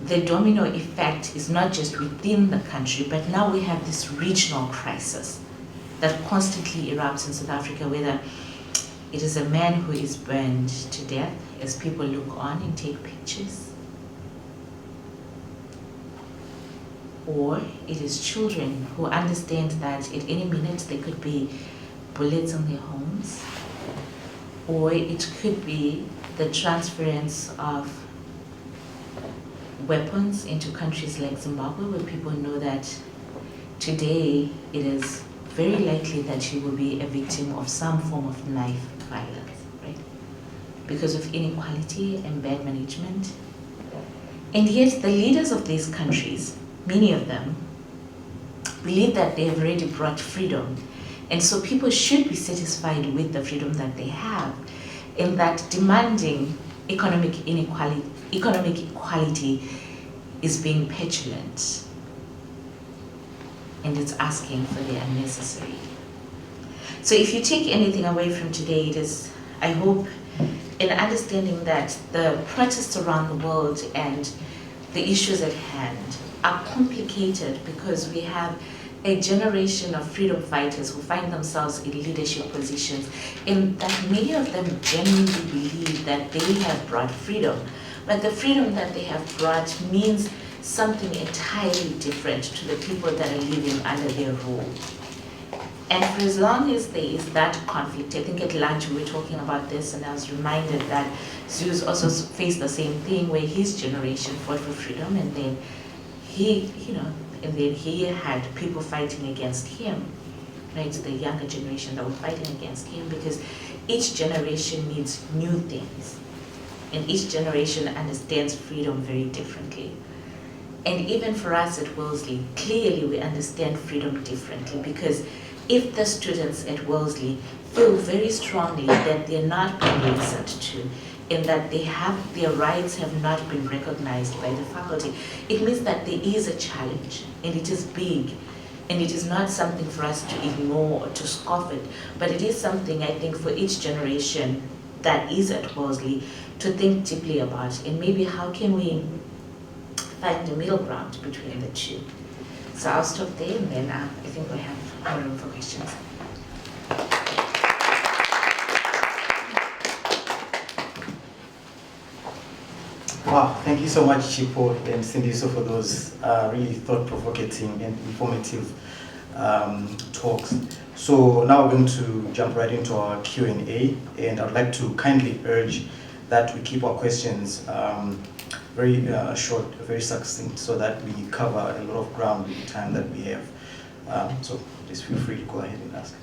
the domino effect is not just within the country, but now we have this regional crisis that constantly erupts in South Africa, whether it is a man who is burned to death as people look on and take pictures, or it is children who understand that at any minute there could be bullets in their homes, or it could be the transference of weapons into countries like Zimbabwe, where people know that today it is very likely that you will be a victim of some form of knife violence, right? Because of inequality and bad management. And yet the leaders of these countries, many of them, believe that they have already brought freedom. And so people should be satisfied with the freedom that they have, and that demanding economic equality is being petulant, and it's asking for the unnecessary. So if you take anything away from today, it is, I hope, an understanding that the protests around the world and the issues at hand are complicated because we have a generation of freedom fighters who find themselves in leadership positions, and that many of them genuinely believe that they have brought freedom. But the freedom that they have brought means something entirely different to the people that are living under their rule. And for as long as there is that conflict, I think at lunch we were talking about this, and I was reminded that Zeus also faced the same thing, where his generation fought for freedom, and then he had people fighting against him, right? The younger generation that were fighting against him, because each generation needs new things, and each generation understands freedom very differently. And even for us at Wellesley, clearly we understand freedom differently, because if the students at Wellesley feel very strongly that they're not being listened to, and that their rights have not been recognized by the faculty, it means that there is a challenge, and it is big, and it is not something for us to ignore or to scoff at, but it is something, I think, for each generation that is at Wellesley to think deeply about, and maybe how can we find a middle ground between the two. So I'll stop there, and then I think we have more room for questions. Wow, thank you so much, Chipo and Sindiso, for those really thought-provoking and informative talks. So now we're going to jump right into our Q&A, and I'd like to kindly urge that we keep our questions very short, very succinct, so that we cover a lot of ground in the time that we have. So please feel free to go ahead and ask.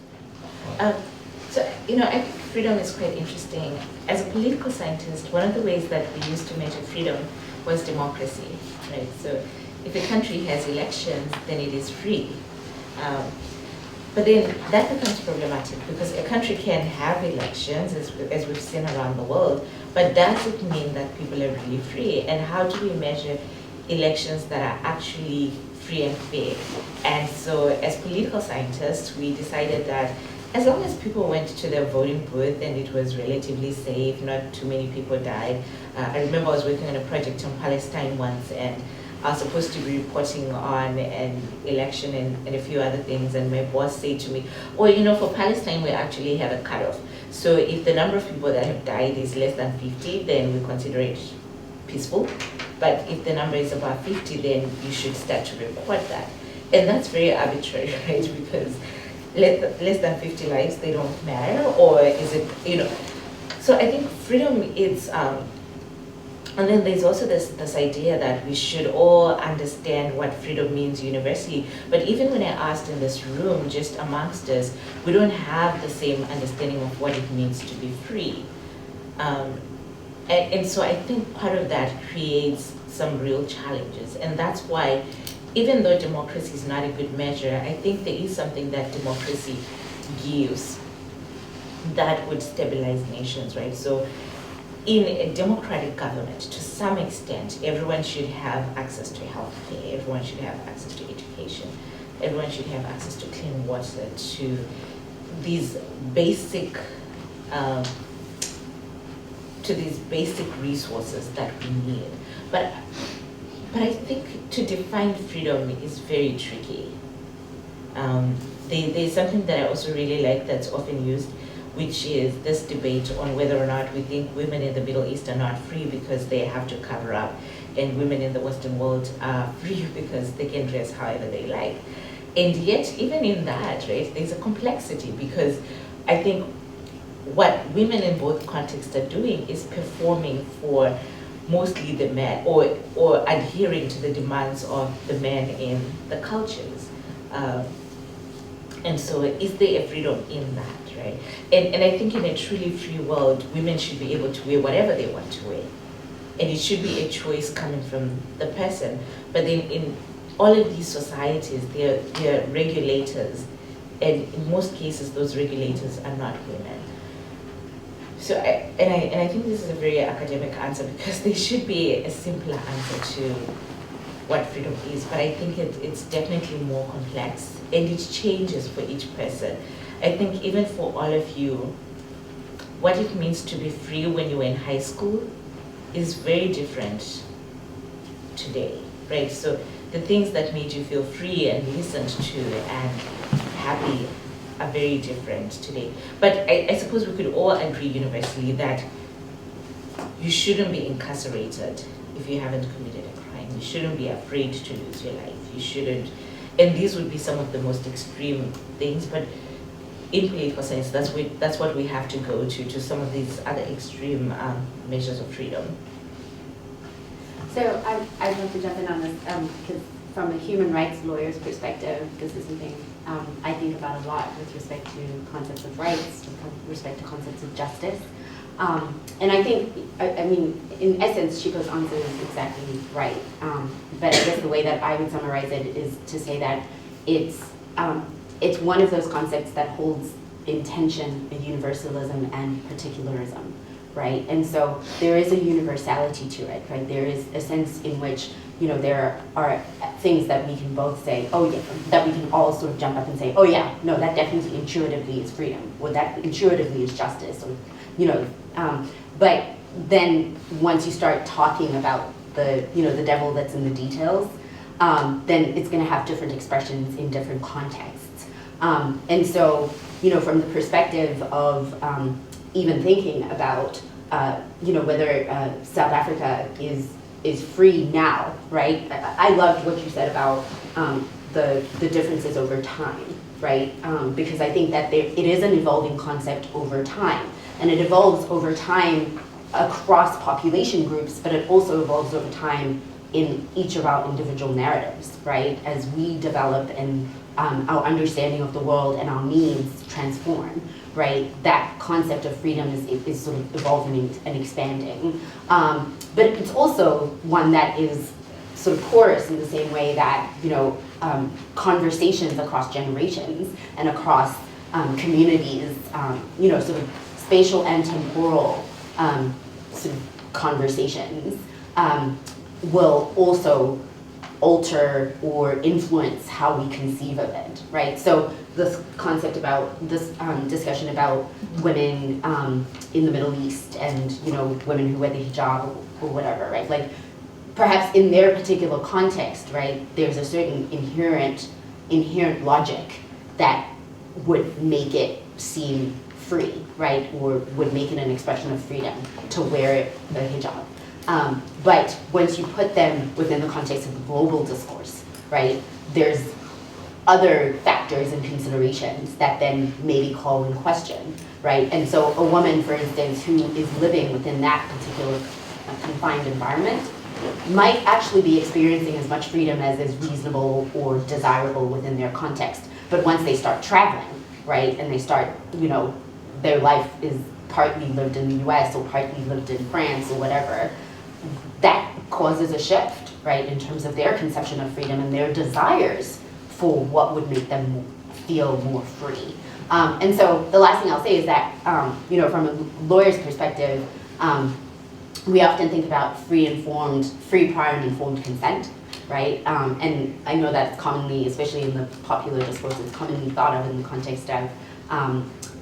So, I think freedom is quite interesting. As a political scientist, one of the ways that we used to measure freedom was democracy, right? So if a country has elections, then it is free. But then that becomes problematic because a country can have elections, as we've seen around the world, but does it mean that people are really free? And how do we measure elections that are actually free and fair? And so as political scientists, we decided that as long as people went to their voting booth and it was relatively safe, not too many people died. I remember I was working on a project on Palestine once, and I was supposed to be reporting on an election and a few other things, and my boss said to me, well, for Palestine we actually have a cutoff. So if the number of people that have died is less than 50, then we consider it peaceful. But if the number is above 50, then you should start to report that. And that's very arbitrary, right? Because less than 50 lives, they don't matter, or is it, So I think freedom is, and then there's also this idea that we should all understand what freedom means universally. But even when I asked in this room, just amongst us, we don't have the same understanding of what it means to be free. And so I think part of that creates some real challenges. And that's why, even though democracy is not a good measure, I think there is something that democracy gives that would stabilize nations, right? So in a democratic government, to some extent, everyone should have access to healthcare, everyone should have access to education, everyone should have access to clean water, to these basic resources that we need. But I think to define freedom is very tricky. There's something that I also really like that's often used, which is this debate on whether or not we think women in the Middle East are not free because they have to cover up, and women in the Western world are free because they can dress however they like. And yet, even in that, right, there's a complexity, because I think what women in both contexts are doing is performing for mostly the man, or adhering to the demands of the men in the cultures. And so is there a freedom in that, right? And I think in a truly free world, women should be able to wear whatever they want to wear. And it should be a choice coming from the person. But then in all of these societies, there are regulators, and in most cases, those regulators are not women. So I think this is a very academic answer, because there should be a simpler answer to what freedom is, but I think it's definitely more complex, and it changes for each person. I think even for all of you, what it means to be free when you were in high school is very different today, right? So the things that made you feel free and listened to and happy are very different today. But I suppose we could all agree universally that you shouldn't be incarcerated if you haven't committed a crime. You shouldn't be afraid to lose your life. You shouldn't, and these would be some of the most extreme things, but in political science, that's what we have to go to some of these other extreme measures of freedom. So I'd love to jump in on this, because from a human rights lawyer's perspective, this is something I think about a lot with respect to concepts of rights, with respect to concepts of justice. And I think, I mean, in essence, Chipo's answer is exactly right. But I guess the way that I would summarize it is to say that it's one of those concepts that holds in tension a universalism and particularism, right? And so there is a universality to it, right? There is a sense in which, there are things that we can both say, oh yeah, that we can all sort of jump up and say, oh yeah, no, that definitely intuitively is freedom, or that intuitively is justice, or, but then once you start talking about the devil that's in the details, then it's going to have different expressions in different contexts. And so, from the perspective of even thinking about, whether South Africa is is free now, right? I loved what you said about the differences over time, right? Because I think that it is an evolving concept over time, and it evolves over time across population groups, but it also evolves over time in each of our individual narratives, right? As we develop and our understanding of the world and our needs transform, right? That concept of freedom is sort of evolving and expanding. But it's also one that is sort of porous in the same way that, you know, conversations across generations and across communities, you know, sort of spatial and temporal sort of conversations will also alter or influence how we conceive of it, right? So this concept about this discussion about women in the Middle East and, you know, women who wear the hijab or whatever, right? Like perhaps in their particular context, right, there's a certain inherent logic that would make it seem free, right, or would make it an expression of freedom to wear the hijab. But once you put them within the context of the global discourse, right, there's other factors and considerations that then maybe call in question, right? And so a woman, for instance, who is living within that particular confined environment might actually be experiencing as much freedom as is reasonable or desirable within their context. But once they start traveling, right, and they start, you know, their life is partly lived in the US or partly lived in France or whatever, that causes a shift, right, in terms of their conception of freedom and their desires for what would make them feel more free. And so the last thing I'll say is that, you know, from a lawyer's perspective, we often think about free, prior and informed consent, right? And I know that's commonly, especially in the popular discourse, it's commonly thought of in the context of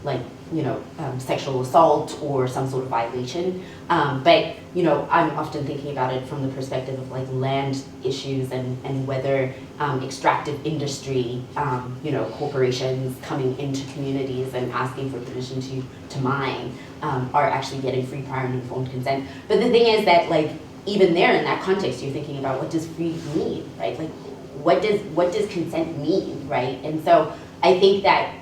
like, you know, sexual assault or some sort of violation. But, you know, I'm often thinking about it from the perspective of like land issues and whether extractive industry, you know, corporations coming into communities and asking for permission to mine are actually getting free, prior and informed consent. But the thing is that, like, even there in that context, you're thinking about what does free mean, right? Like, what does consent mean, right? And so I think that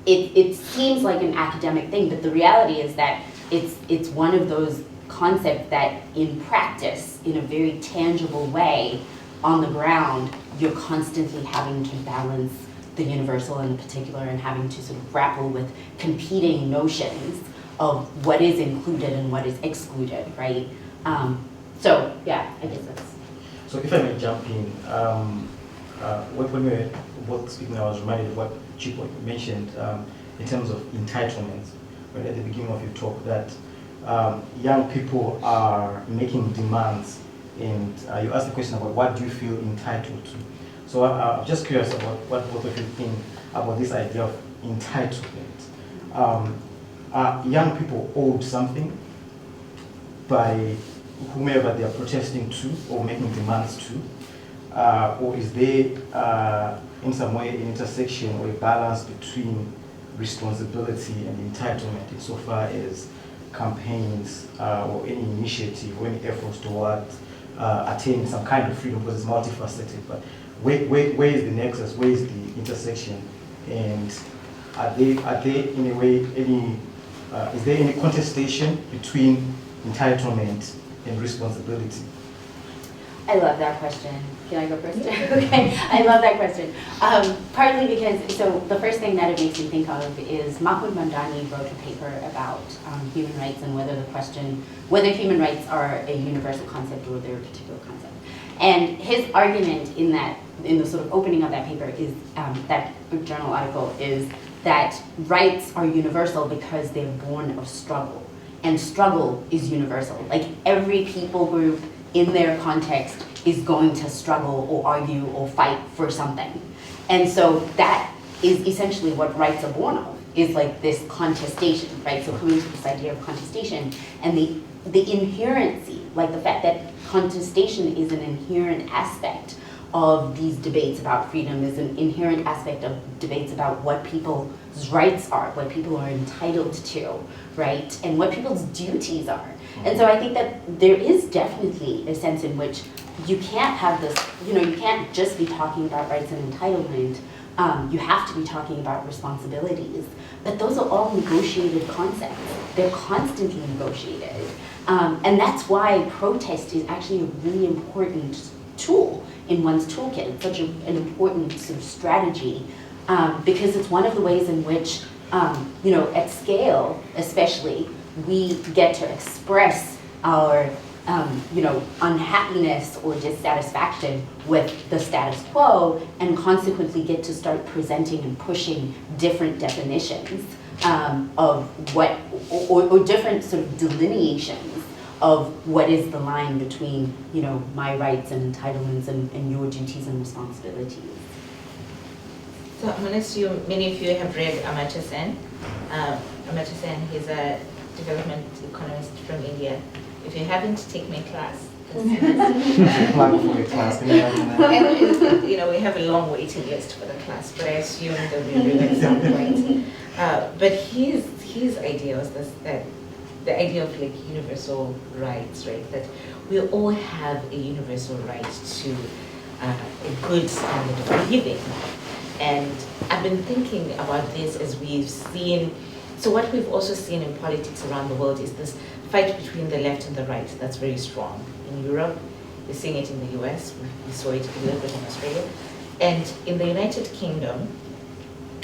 it seems like an academic thing, but the reality is that it's one of those concepts that in practice, in a very tangible way, on the ground, you're constantly having to balance the universal and the particular and having to sort of grapple with competing notions of what is included and what is excluded, right? So yeah, I guess that's. So if I may jump in, when we were both speaking, I was reminded of what Chipo mentioned in terms of entitlement. Right at the beginning of your talk, that young people are making demands, and you asked the question about what do you feel entitled to. So I'm just curious about what both of you think about this idea of entitlement. Young people owed something by whomever they are protesting to or making demands to, or is there in some way an intersection or a balance between responsibility and entitlement insofar as campaigns or any initiative or any efforts towards attaining some kind of freedom, because it's multifaceted, but where is the nexus, where is the intersection, and are there in a way is there any contestation between entitlement and responsibility? I love that question. Can I go first? Okay, I love that question. Partly because, so the first thing that it makes me think of is Mahmoud Mamdani wrote a paper about human rights and whether human rights are a universal concept or they're a particular concept. And his argument in the sort of opening of that paper is, that journal article is that rights are universal because they're born of struggle. And struggle is universal. Like every people group in their context is going to struggle or argue or fight for something. And so that is essentially what rights are born of, is like this contestation, right? So coming to this idea of contestation and the inherency, like the fact that contestation is an inherent aspect of these debates about freedom, is an inherent aspect of debates about what people rights are, what people are entitled to, right? And what people's duties are. And so I think that there is definitely a sense in which you can't have this, you can't just be talking about rights and entitlement. You have to be talking about responsibilities. But those are all negotiated concepts. They're constantly negotiated. And that's why protest is actually a really important tool in one's toolkit. It's such an important sort of strategy because it's one of the ways in which, at scale especially, we get to express our unhappiness or dissatisfaction with the status quo, and consequently get to start presenting and pushing different definitions of what, or different sort of delineations of what is the line between, my rights and entitlements and your duties and responsibilities. So I'm going to assume many of you have read Amartya Sen. Amartya Sen, he's a development economist from India. If you haven't, take my class. Plug for your class, can you imagine that? And, we have a long waiting list for the class, but I assume they'll be real at some point. But his idea was that the idea of like universal rights, right? That we all have a universal right to a good standard of living. And I've been thinking about this as we've seen. So what we've also seen in politics around the world is this fight between the left and the right that's very strong. In Europe, we're seeing it in the US, we saw it a little bit in Australia. And in the United Kingdom,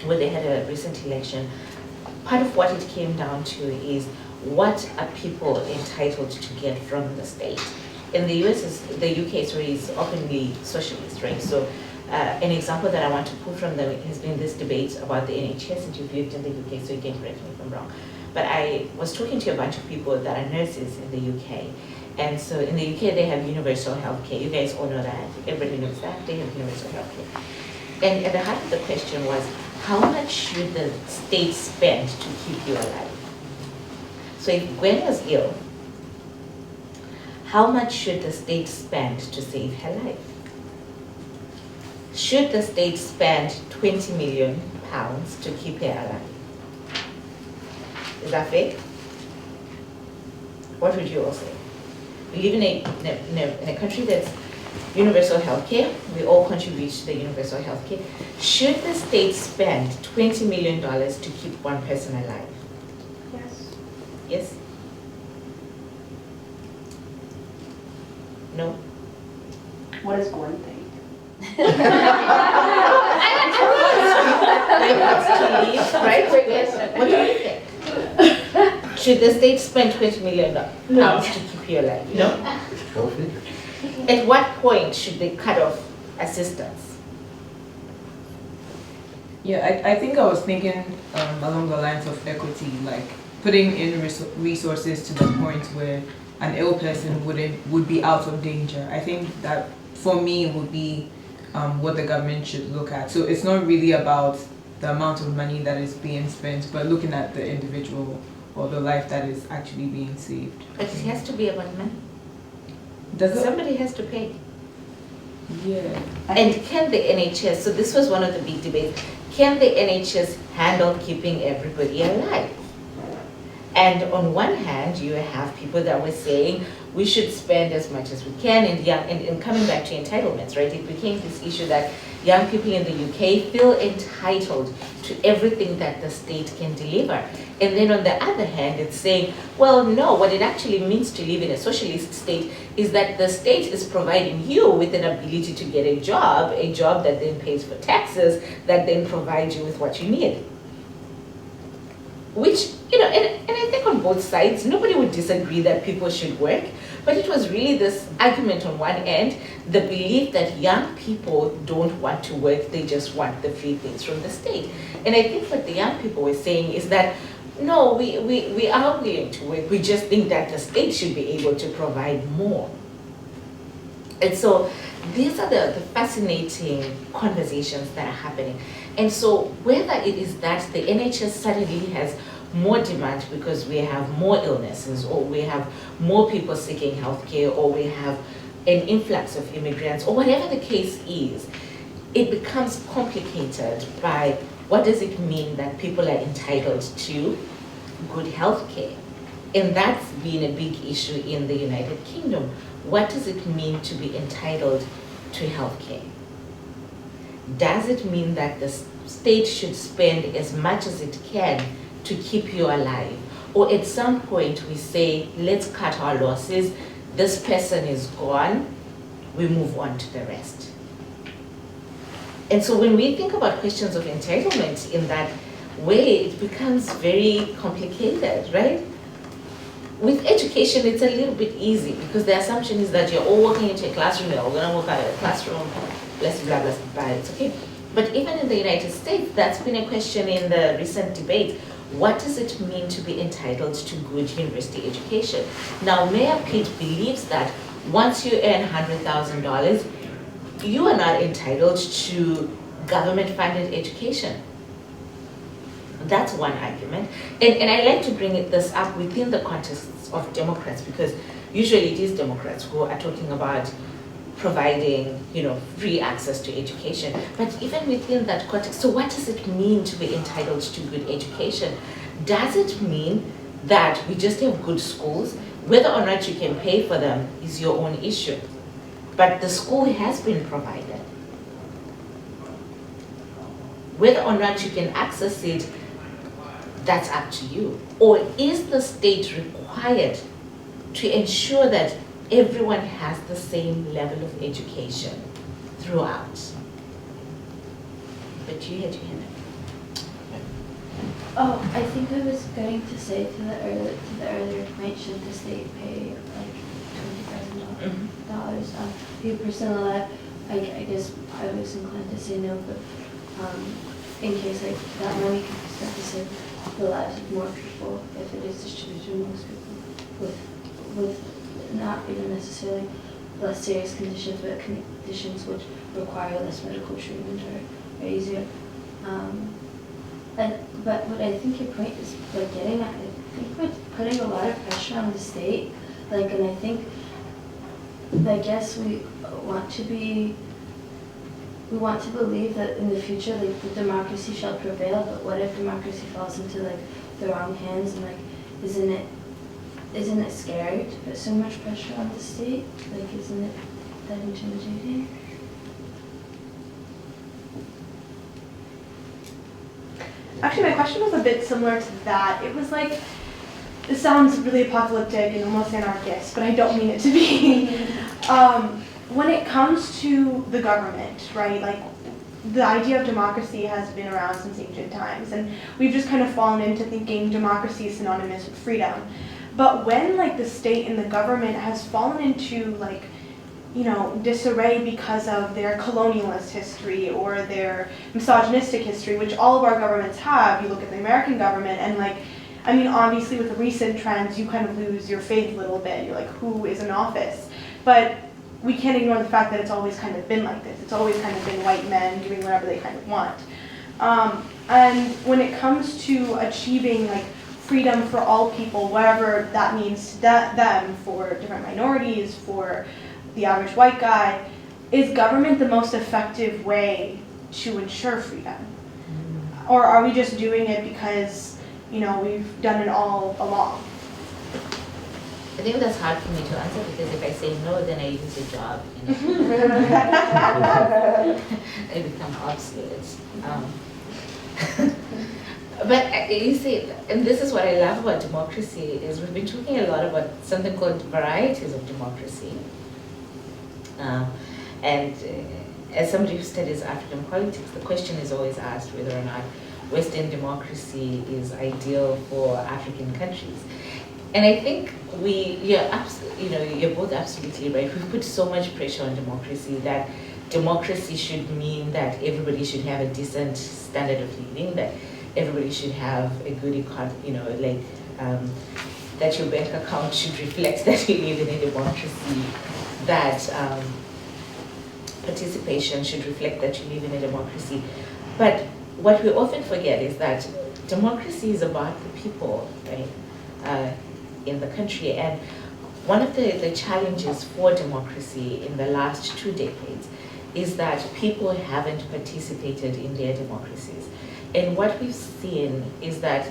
where they had a recent election, part of what it came down to is what are people entitled to get from the state? In the UK is openly socialist, right? So an example that I want to pull from them has been this debate about the NHS, and you've lived in the UK, so you can correct me if I'm wrong. But I was talking to a bunch of people that are nurses in the UK. And so in the UK, they have universal healthcare. You guys all know that. Everybody knows that. They have universal healthcare. And at the heart of the question was, how much should the state spend to keep you alive? So if Gwen was ill, how much should the state spend to save her life? Should the state spend £20 million to keep her alive? Is that fair? What would you all say? We live in a country that's universal healthcare. We all contribute to the universal healthcare. Should the state spend $20 million to keep one person alive? Yes. Yes? No? What does Gwen think? Right? What do you think? Should the state spend $20 million to keep you alive? No? Go figure. At what point should they cut off assistance? Yeah, I think I was thinking along the lines of equity, like putting in resources to the point where an ill person would be out of danger. I think that for me would be what the government should look at. So it's not really about the amount of money that is being spent, but looking at the individual or the life that is actually being saved. But it has to be about money. Does it? Somebody has to pay. Yeah. And can the NHS, so this was one of the big debates, can the NHS handle keeping everybody alive? And on one hand, you have people that were saying we should spend as much as we can, and coming back to entitlements, right? It became this issue that young people in the UK feel entitled to everything that the state can deliver. And then on the other hand, it's saying, well, no, what it actually means to live in a socialist state is that the state is providing you with an ability to get a job that then pays for taxes, that then provides you with what you need. Which, and I think on both sides, nobody would disagree that people should work, but it was really this argument on one end, the belief that young people don't want to work, they just want the free things from the state. And I think what the young people were saying is that, no, we are willing to work, we just think that the state should be able to provide more. And so these are the fascinating conversations that are happening. And so whether it is that the NHS suddenly has more demand because we have more illnesses, or we have more people seeking healthcare, or we have an influx of immigrants, or whatever the case is, it becomes complicated by what does it mean that people are entitled to good health care? And that's been a big issue in the United Kingdom. What does it mean to be entitled to health care? Does it mean that the state should spend as much as it can to keep you alive? Or at some point we say, let's cut our losses, this person is gone, we move on to the rest. And so when we think about questions of entitlement in that way, it becomes very complicated, right? With education, it's a little bit easy because the assumption is that you're all walking into a classroom, you're all gonna walk out of a classroom, blah, blah, blah, blah, it's okay. But even in the United States, that's been a question in the recent debate. What does it mean to be entitled to good university education? Now, Mayor Pitt believes that once you earn $100,000, you are not entitled to government-funded education. That's one argument. And I like to bring this up within the context of Democrats, because usually it is Democrats who are talking about providing, free access to education. But even within that context, so what does it mean to be entitled to good education? Does it mean that we just have good schools? Whether or not you can pay for them is your own issue. But the school has been provided. Whether or not you can access it, that's up to you. Or is the state required to ensure that everyone has the same level of education throughout? But you had your hand up. Oh, I think I was going to say to the earlier point, should the state pay like $20,000 for your personal life? I guess I was inclined to say no, but in case like that money could be spent to save the lives of more people if it is distributed to most people with not even necessarily less serious conditions, but conditions which require less medical treatment or easier. But what I think your point is like getting at, I think we're putting a lot of pressure on the state, and I guess we want to believe that in the future, the democracy shall prevail. But what if democracy falls into the wrong hands? And isn't it scary to put so much pressure on the state? Isn't it that intimidating? Actually, my question was a bit similar to that. It was this sounds really apocalyptic and almost anarchist, but I don't mean it to be. When it comes to the government, right, the idea of democracy has been around since ancient times, and we've just kind of fallen into thinking democracy is synonymous with freedom. But when the state and the government has fallen into disarray because of their colonialist history or their misogynistic history, which all of our governments have. You look at the American government and obviously with the recent trends, you kind of lose your faith a little bit. You're like, who is in office? But we can't ignore the fact that it's always kind of been like this. It's always kind of been white men doing whatever they kind of want. And when it comes to achieving freedom for all people, whatever that means to them, for different minorities, for the average white guy, is government the most effective way to ensure freedom? Or are we just doing it because, we've done it all along? I think that's hard for me to answer because if I say no, then I lose a job. I become obsolete. But you see, and this is what I love about democracy, is we've been talking a lot about something called varieties of democracy. As somebody who studies African politics, the question is always asked whether or not Western democracy is ideal for African countries. And I think you're both absolutely right. We've put so much pressure on democracy that democracy should mean that everybody should have a decent standard of living, that everybody should have a good economy, that your bank account should reflect that you live in a democracy, that participation should reflect that you live in a democracy. But what we often forget is that democracy is about the people, right, in the country. And one of the challenges for democracy in the last 2 decades is that people haven't participated in their democracies. And what we've seen is that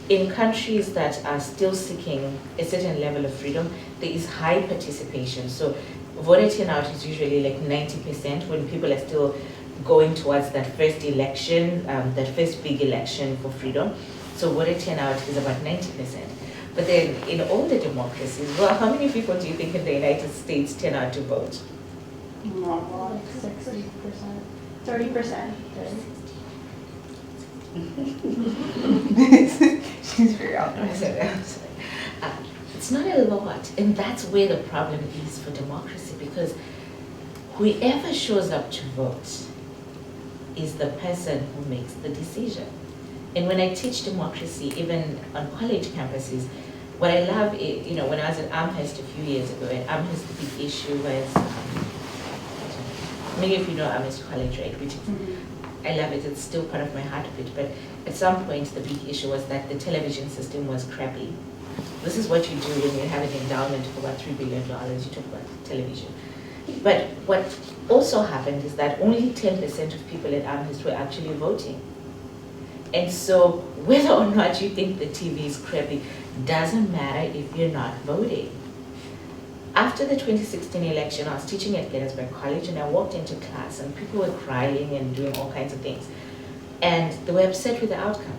in countries that are still seeking a certain level of freedom, there is high participation. So voter turnout is usually like 90% when people are still going towards that first election, that first big election for freedom. So voter turnout is about 90%. But then in all the democracies, well, how many people do you think in the United States turn out to vote? Like 60%, 30%. She's very out. It's not a lot, and that's where the problem is for democracy, because whoever shows up to vote is the person who makes the decision. And when I teach democracy, even on college campuses, what I love is, you know, when I was at Amherst a few years ago, at Amherst the big issue was, many of you know Amherst College, right? Which I love it, it's still part of my heartbeat, but at some point the big issue was that the television system was crappy. This is what you do when you have an endowment of about $3 billion, you talk about television. But what also happened is that only 10% of people at Amherst were actually voting. And so whether or not you think the TV is crappy doesn't matter if you're not voting. After the 2016 election, I was teaching at Gettysburg College, and I walked into class and people were crying and doing all kinds of things. And they were upset with the outcome.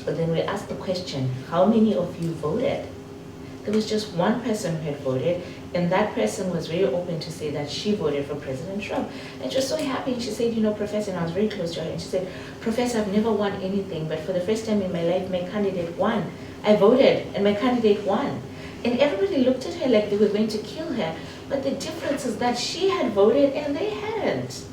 But then we asked the question, how many of you voted? There was just one person who had voted, and that person was very open to say that she voted for President Trump. And she was so happy, and she said, you know, Professor, and I was very close to her, and she said, Professor, I've never won anything, but for the first time in my life, my candidate won. I voted, and my candidate won. And everybody looked at her like they were going to kill her, but the difference is that she had voted and they hadn't.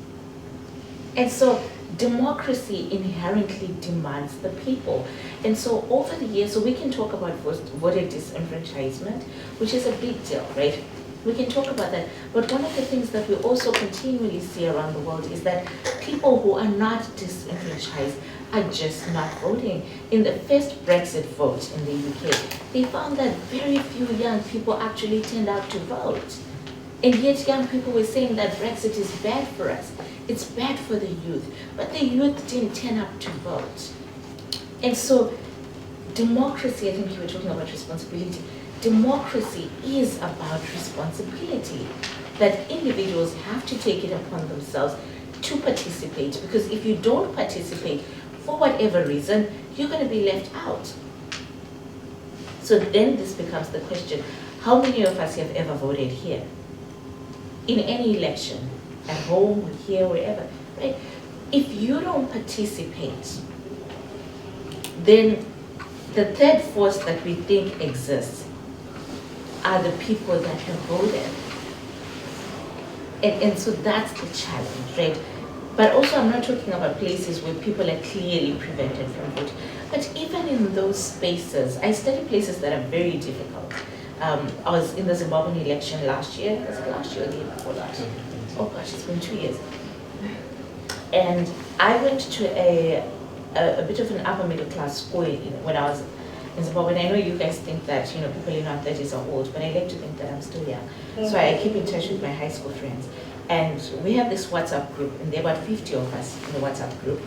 And so democracy inherently demands the people. And so over the years, so we can talk about voter disenfranchisement, which is a big deal, right? We can talk about that. But one of the things that we also continually see around the world is that people who are not disenfranchised are just not voting. In the first Brexit vote in the UK, they found that very few young people actually turned out to vote. And yet young people were saying that Brexit is bad for us. It's bad for the youth. But the youth didn't turn up to vote. And so democracy, I think you were talking about responsibility. Democracy is about responsibility, that individuals have to take it upon themselves to participate, because if you don't participate, for whatever reason, you're going to be left out. So then this becomes the question, how many of us have ever voted here? In any election, at home, here, wherever, right? If you don't participate, then the third force that we think exists are the people that have voted. And so that's the challenge, right? But also I'm not talking about places where people are clearly prevented from voting. But even in those spaces, I study places that are very difficult. I was in the Zimbabwean election last year. Was it last year or the year before last? Oh gosh, it's been 2 years. And I went to a bit of an upper middle class school when I was in Zimbabwe. And I know you guys think that, you know, people in our 30s are old, but I like to think that I'm still young. So I keep in touch with my high school friends. And we have this WhatsApp group, and there are about 50 of us in the WhatsApp group.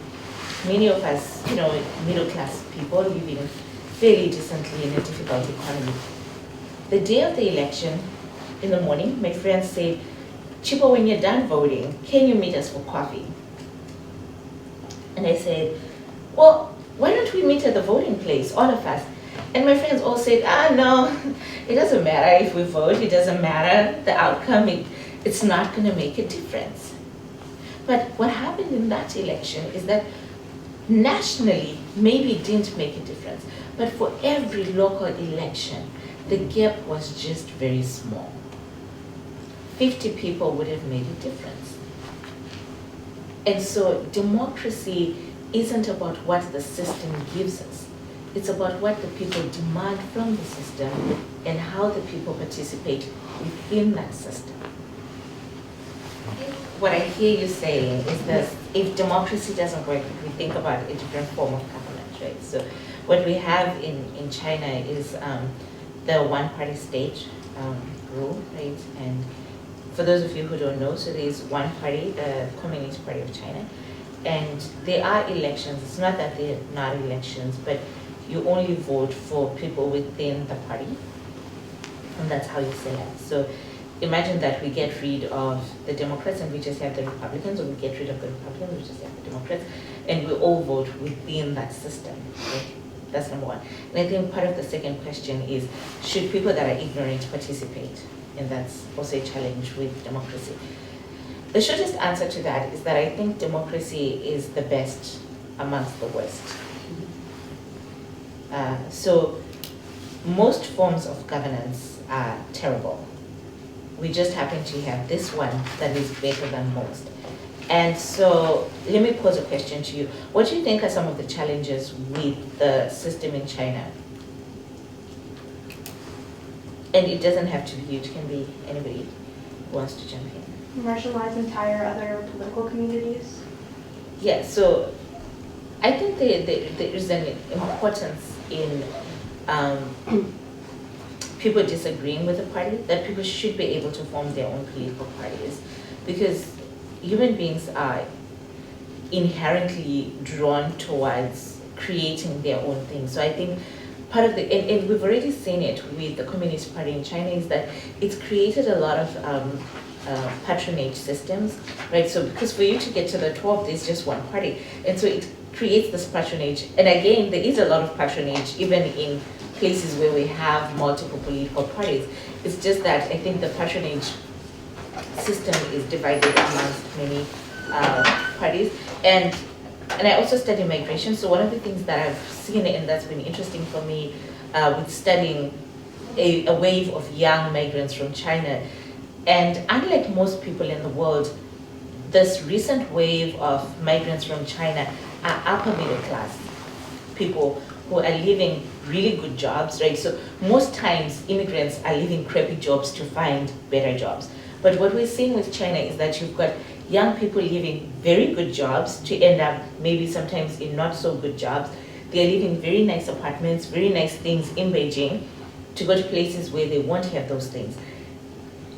Many of us, you know, middle class people living fairly decently in a difficult economy. The day of the election, in the morning, my friends said, Chipo, when you're done voting, can you meet us for coffee? And I said, well, why don't we meet at the voting place, all of us? And my friends all said, no, it doesn't matter if we vote, it doesn't matter the outcome, it's not going to make a difference. But what happened in that election is that nationally, maybe it didn't make a difference, but for every local election, the gap was just very small. 50 people would have made a difference. And so democracy isn't about what the system gives us. It's about what the people demand from the system and how the people participate within that system. What I hear you saying is that if democracy doesn't work, we think about a different form of government, right? So what we have in China is the one-party state rule, right? And for those of you who don't know, so there's one party, the Communist Party of China, and there are elections. It's not that they're not elections, but you only vote for people within the party, and that's how you select. So imagine that we get rid of the Democrats and we just have the Republicans, or we get rid of the Republicans, we just have the Democrats, and we all vote within that system. Right? That's number one. And I think part of the second question is, should people that are ignorant participate? And that's also a challenge with democracy. The shortest answer to that is that I think democracy is the best amongst the worst. So most forms of governance are terrible. We just happen to have this one that is better than most. And so let me pose a question to you. What do you think are some of the challenges with the system in China? And it doesn't have to be you, it can be anybody who wants to jump in. Marginalize entire other political communities. Yeah, so I think there is an importance in people disagreeing with the party, that people should be able to form their own political parties, because human beings are inherently drawn towards creating their own thing. So I think part of the, and we've already seen it with the Communist Party in China, is that it's created a lot of patronage systems, right? So because for you to get to the top, there's just one party. And so it creates this patronage. And again, there is a lot of patronage even in places where we have multiple political parties. It's just that I think the patronage system is divided amongst many parties. And I also study migration. So one of the things that I've seen, and that's been interesting for me with studying a wave of young migrants from China. And unlike most people in the world, this recent wave of migrants from China are upper middle class people who are leaving really good jobs, right? So most times immigrants are leaving crappy jobs to find better jobs. But what we're seeing with China is that you've got young people leaving very good jobs to end up maybe sometimes in not so good jobs. They're leaving very nice apartments, very nice things in Beijing to go to places where they won't have those things.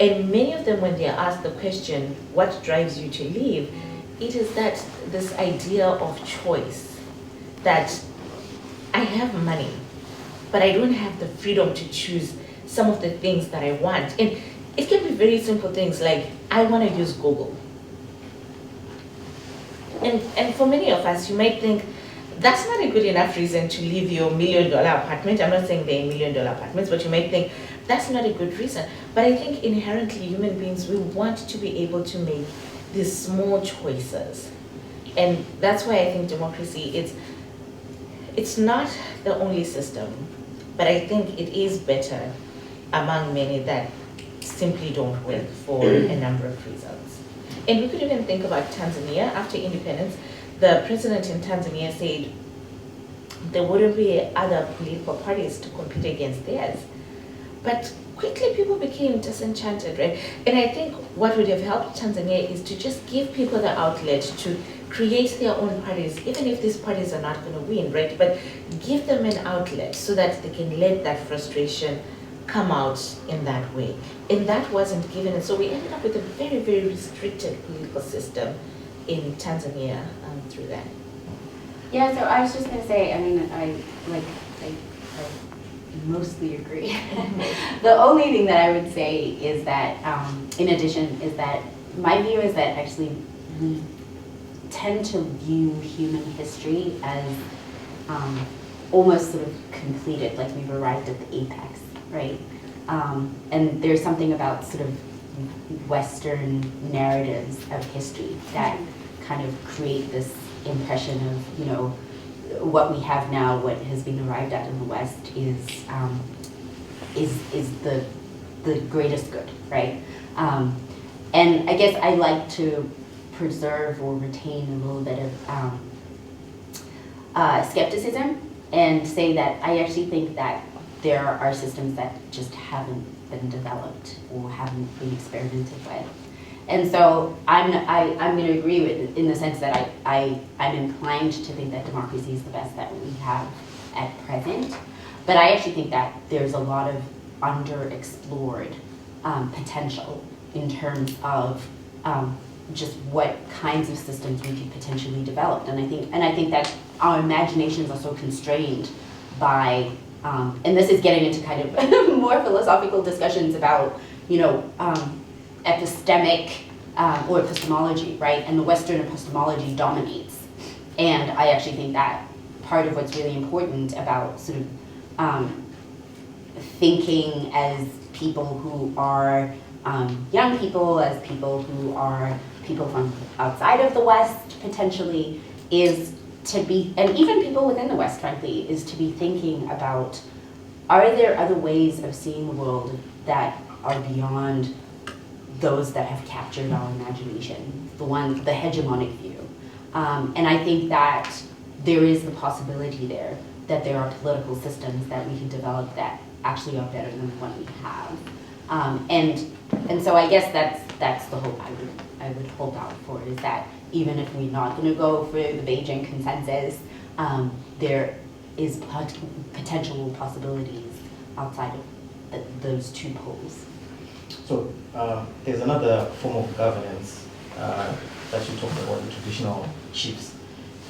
And many of them, when they're asked the question, what drives you to leave? It is that this idea of choice, that I have money, but I don't have the freedom to choose some of the things that I want. And it can be very simple things like, I want to use Google. And for many of us, you might think, that's not a good enough reason to leave your $1 million apartment. I'm not saying they're $1 million apartments, but you might think, that's not a good reason. But I think inherently human beings, we want to be able to make these small choices. And that's why I think democracy, it's not the only system, but I think it is better among many that simply don't work for a number of reasons. And we could even think about Tanzania. After independence, the president in Tanzania said there wouldn't be other political parties to compete against theirs. But quickly people became disenchanted, right? And I think what would have helped Tanzania is to just give people the outlet to create their own parties, even if these parties are not going to win, right? But give them an outlet so that they can let that frustration come out in that way. And that wasn't given, and so we ended up with a very, very restricted political system in Tanzania through that. Yeah, so I was just gonna say, I mean, I mostly agree. The only thing that I would say is that, in addition, is that my view is that actually we tend to view human history as almost sort of completed, like we've arrived at the apex, right? And there's something about sort of Western narratives of history that kind of create this impression of, you know, what we have now, what has been arrived at in the West is the greatest good, right? And I guess I like to preserve or retain a little bit of skepticism and say that I actually think that there are systems that just haven't been developed or haven't been experimented with. And so I'm going to agree with, in the sense that I'm inclined to think that democracy is the best that we have at present. But I actually think that there's a lot of underexplored potential in terms of just what kinds of systems we could potentially develop. And I think that our imaginations are so constrained by, and this is getting into kind of more philosophical discussions about, epistemic or epistemology, right? And the Western epistemology dominates. And I actually think that part of what's really important about sort of thinking as people who are young people, as people who are people from outside of the West potentially, is to be, and even people within the West frankly, is to be thinking about, are there other ways of seeing the world that are beyond those that have captured our imagination, the hegemonic view. And I think that there is the possibility there that there are political systems that we can develop that actually are better than the one we have. And so I guess that's the hope I would hold out for, is that even if we're not going to go for the Beijing consensus, there is potential possibilities outside of those two poles. So there's another form of governance that you talked about, the traditional chiefs.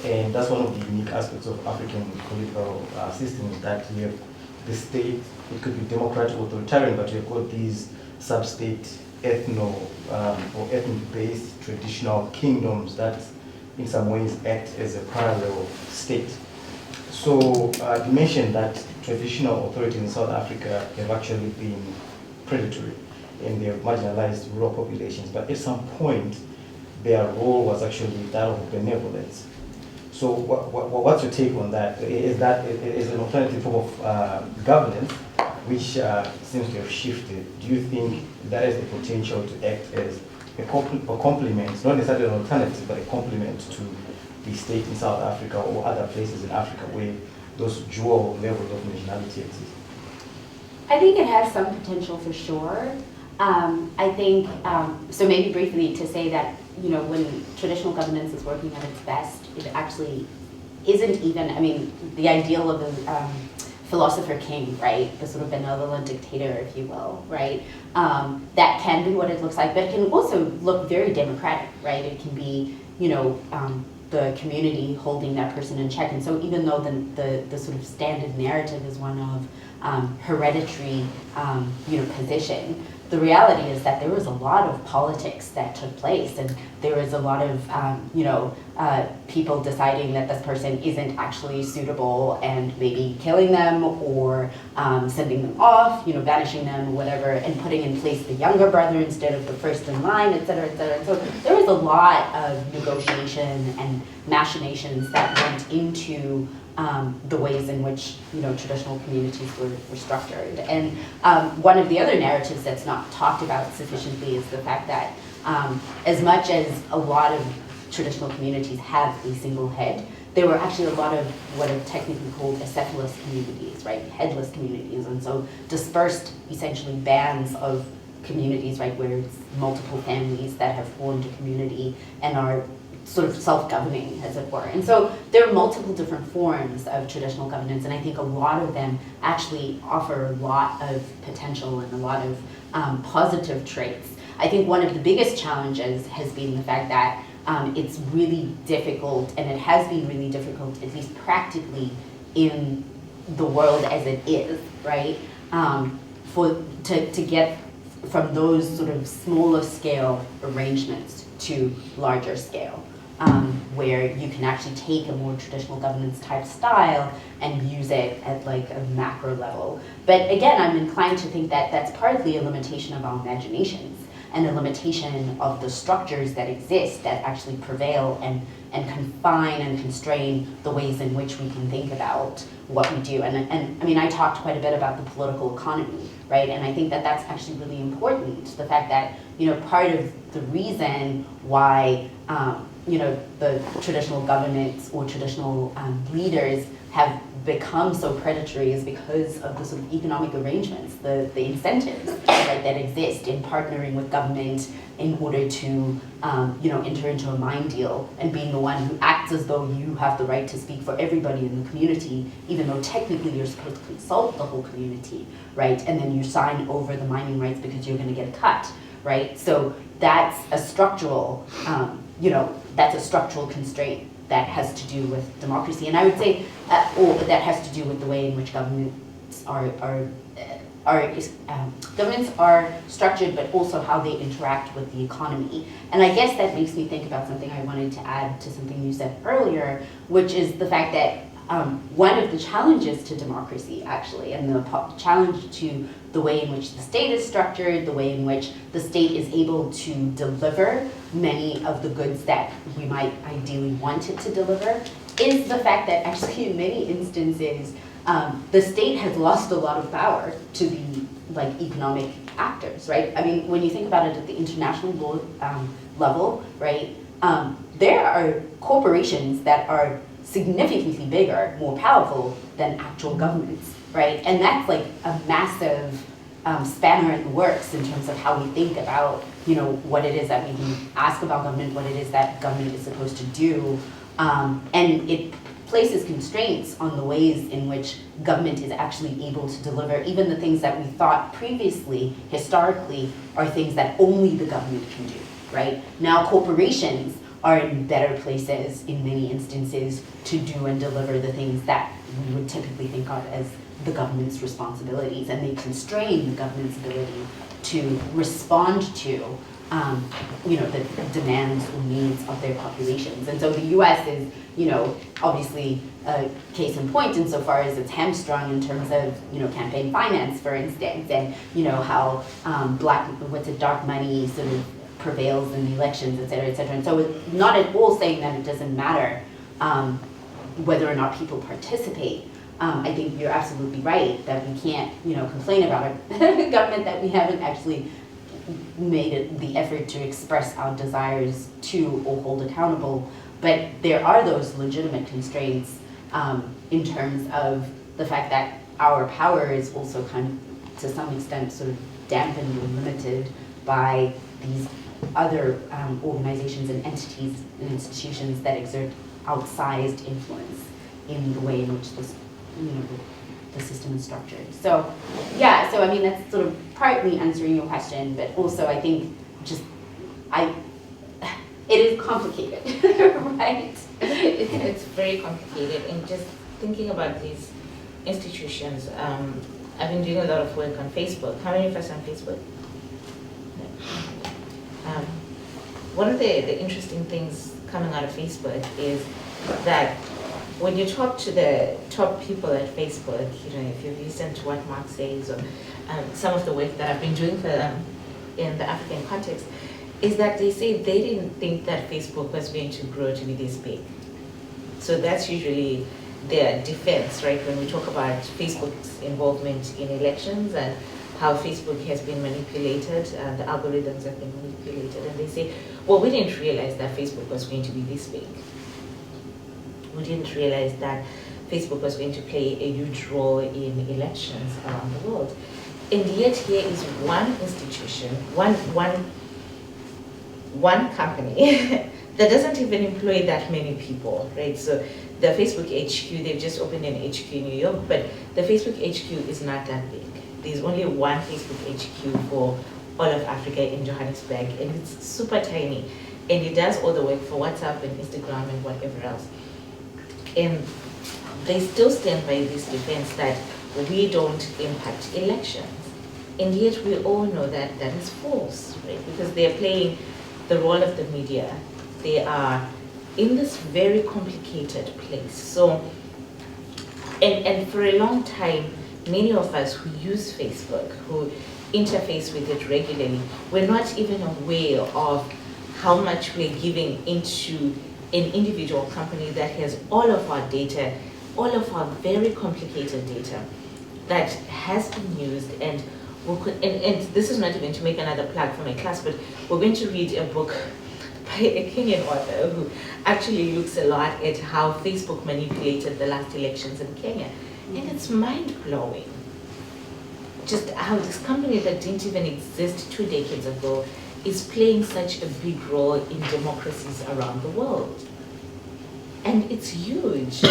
And that's one of the unique aspects of African political systems, that you have the state, it could be democratic, authoritarian, but you've got these sub-state or ethnic-based traditional kingdoms that in some ways act as a parallel state. So you mentioned that traditional authorities in South Africa have actually been predatory and they have marginalized rural populations, but at some point their role was actually that of benevolence. So what's your take on that? Is that an alternative form of governance which seems to have shifted? Do you think that has the potential to act as a complement, not necessarily an alternative, but a complement to the state in South Africa or other places in Africa where those dual levels of nationality exist? I think it has some potential for sure. I think, so maybe briefly to say that, when traditional governance is working at its best, it actually isn't even, the ideal of a philosopher king, right? The sort of benevolent dictator, if you will, right? That can be what it looks like, but it can also look very democratic, right? It can be, the community holding that person in check. And so even though the sort of standard narrative is one of hereditary, position, the reality is that there was a lot of politics that took place, and there was a lot of, people deciding that this person isn't actually suitable and maybe killing them or sending them off, banishing them or whatever, and putting in place the younger brother instead of the first in line, et cetera, et cetera. And so there was a lot of negotiation and machinations that went into the ways in which traditional communities were structured. And one of the other narratives that's not talked about sufficiently is the fact that as much as a lot of traditional communities have a single head, there were actually a lot of what are technically called acephalous communities, right? Headless communities. And so dispersed essentially bands of communities, right, where it's multiple families that have formed a community and are sort of self-governing, as it were. And so there are multiple different forms of traditional governance, and I think a lot of them actually offer a lot of potential and a lot of positive traits. I think one of the biggest challenges has been the fact that it's really difficult, and it has been really difficult, at least practically, in the world as it is, right? To get from those sort of smaller scale arrangements to larger scale. Where you can actually take a more traditional governance type style and use it at like a macro level. But again, I'm inclined to think that that's partly a limitation of our imaginations and a limitation of the structures that exist that actually prevail and confine and constrain the ways in which we can think about what we do. And I talked quite a bit about the political economy, right? And I think that that's actually really important. The fact that, part of the reason why the traditional governments or traditional leaders have become so predatory is because of the sort of economic arrangements, the incentives right, that exist in partnering with government in order to enter into a mind deal and being the one who acts as though you have the right to speak for everybody in the community, even though technically you're supposed to consult the whole community, right? And then you sign over the mining rights because you're going to get a cut. right? So that's a structural, that's a structural constraint that has to do with democracy. And I would say, or that has to do with the way in which governments governments are structured, but also how they interact with the economy. And I guess that makes me think about something I wanted to add to something you said earlier, which is the fact that one of the challenges to democracy, actually, and the challenge to the way in which the state is structured, the way in which the state is able to deliver many of the goods that we might ideally want it to deliver, is the fact that actually in many instances, the state has lost a lot of power to the economic actors, right? I mean, when you think about it at the international level, right, there are corporations that are significantly bigger, more powerful than actual governments, right? And that's like a massive spanner in the works in terms of how we think about, what it is that we can ask about government, what it is that government is supposed to do, and it places constraints on the ways in which government is actually able to deliver even the things that we thought previously, historically, are things that only the government can do, right? Now corporations are in better places in many instances to do and deliver the things that we would typically think of as the government's responsibilities, and they constrain the government's ability to respond to the demands or needs of their populations. And so the US is, obviously a case in point insofar as it's hamstrung in terms of, campaign finance, for instance, and, how dark money sort of prevails in the elections, et cetera, et cetera. And so it's not at all saying that it doesn't matter whether or not people participate. I think you're absolutely right that we can't, complain about a government that we haven't actually made it the effort to express our desires to or hold accountable. But there are those legitimate constraints in terms of the fact that our power is also kind of, to some extent, sort of dampened or limited by these other organizations and entities and institutions that exert outsized influence in the way in which this, the system is structured. So, yeah, so I mean, that's sort of partly answering your question, but also I think it is complicated, right? It's very complicated, and just thinking about these institutions, I've been doing a lot of work on Facebook. How many of us on Facebook? One of the interesting things coming out of Facebook is that when you talk to the top people at Facebook, if you listen to what Mark says, or some of the work that I've been doing for them in the African context, is that they say they didn't think that Facebook was going to grow to be this big. So that's usually their defense, right? When we talk about Facebook's involvement in elections and how Facebook has been manipulated, the algorithms have been manipulated, and they say, well, we didn't realize that Facebook was going to be this big. We didn't realize that Facebook was going to play a huge role in elections around the world. And yet here is one institution, one company that doesn't even employ that many people, right? So the Facebook HQ, they've just opened an HQ in New York, but the Facebook HQ is not that big. There's only one Facebook HQ for all of Africa in Johannesburg, and it's super tiny. And it does all the work for WhatsApp and Instagram and whatever else. And they still stand by this defense that we don't impact elections. And yet we all know that that is false, right? Because they're playing the role of the media. They are in this very complicated place. So, and for a long time, many of us who use Facebook, who interface with it regularly, we're not even aware of how much we're giving into an individual company that has all of our data, all of our very complicated data that has been used. And this is not even to make another plug for my class, but we're going to read a book by a Kenyan author who actually looks a lot at how Facebook manipulated the last elections in Kenya. And it's mind-blowing. Just how this company that didn't even exist 2 decades ago is playing such a big role in democracies around the world. And it's huge. So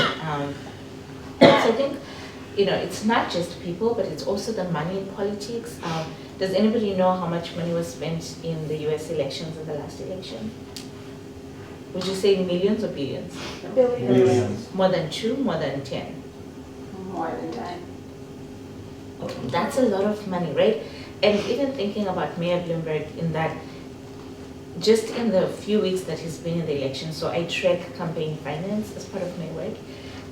I think, it's not just people, but it's also the money in politics. Does anybody know how much money was spent in the US elections in the last election? Would you say millions or billions? Billions. More than 2, more than 10? More than 10. That's a lot of money, right? And even thinking about Mayor Bloomberg in that, just in the few weeks that he's been in the election, so I track campaign finance as part of my work,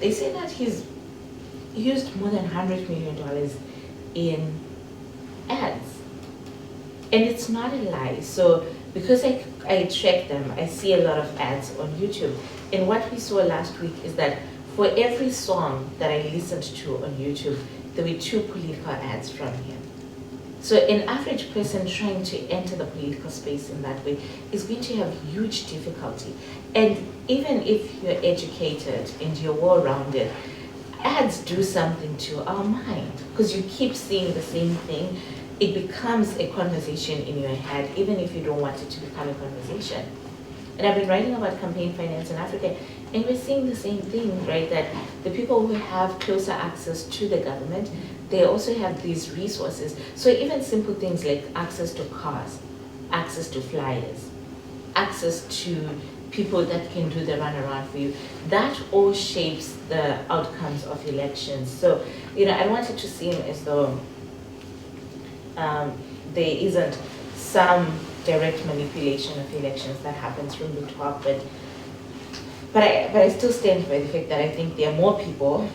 they say that he's used more than $100 million in ads. And it's not a lie. So because I track them, I see a lot of ads on YouTube. And what we saw last week is that for every song that I listened to on YouTube, there were 2 political ads from him. So an average person trying to enter the political space in that way is going to have huge difficulty. And even if you're educated and you're well-rounded, ads do something to our mind because you keep seeing the same thing. It becomes a conversation in your head, even if you don't want it to become a conversation. And I've been writing about campaign finance in Africa, and we're seeing the same thing, right? That the people who have closer access to the government, they also have these resources. So even simple things like access to cars, access to flyers, access to people that can do the runaround for you, that all shapes the outcomes of elections. So, I want it to seem as though there isn't some direct manipulation of elections that happens from the top, but I still stand by the fact that I think there are more people,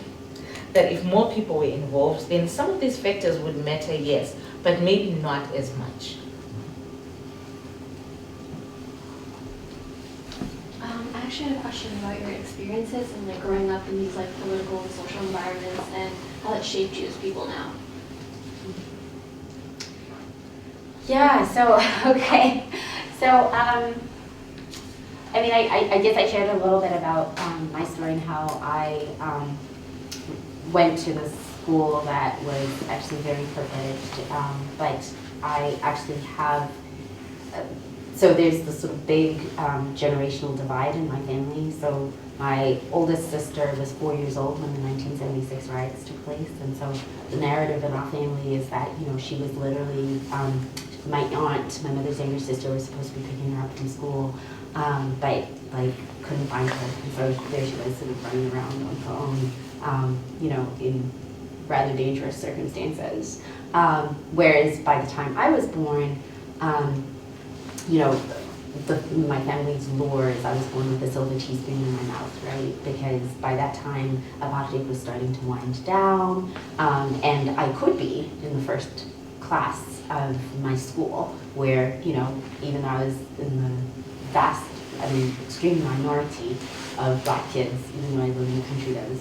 that if more people were involved, then some of these factors would matter, yes, but maybe not as much. I actually had a question about your experiences and like growing up in these like political and social environments and how that shaped you as people now. Yeah, so, okay. So, I guess I shared a little bit about my story and how I went to the school that was actually very privileged, but I actually have, so there's this sort of big generational divide in my family. So my oldest sister was 4 years old when the 1976 riots took place, and so the narrative in our family is that, she was literally, my aunt, my mother's younger sister, was supposed to be picking her up from school, but like couldn't find her, and so there she was sort of running around on her own, in rather dangerous circumstances. Whereas by the time I was born, my family's lore is I was born with a silver teaspoon in my mouth, right? Because by that time, apartheid was starting to wind down, and I could be in the first class of my school, where, even though I was in the extreme minority of Black kids, even though I lived in a country that was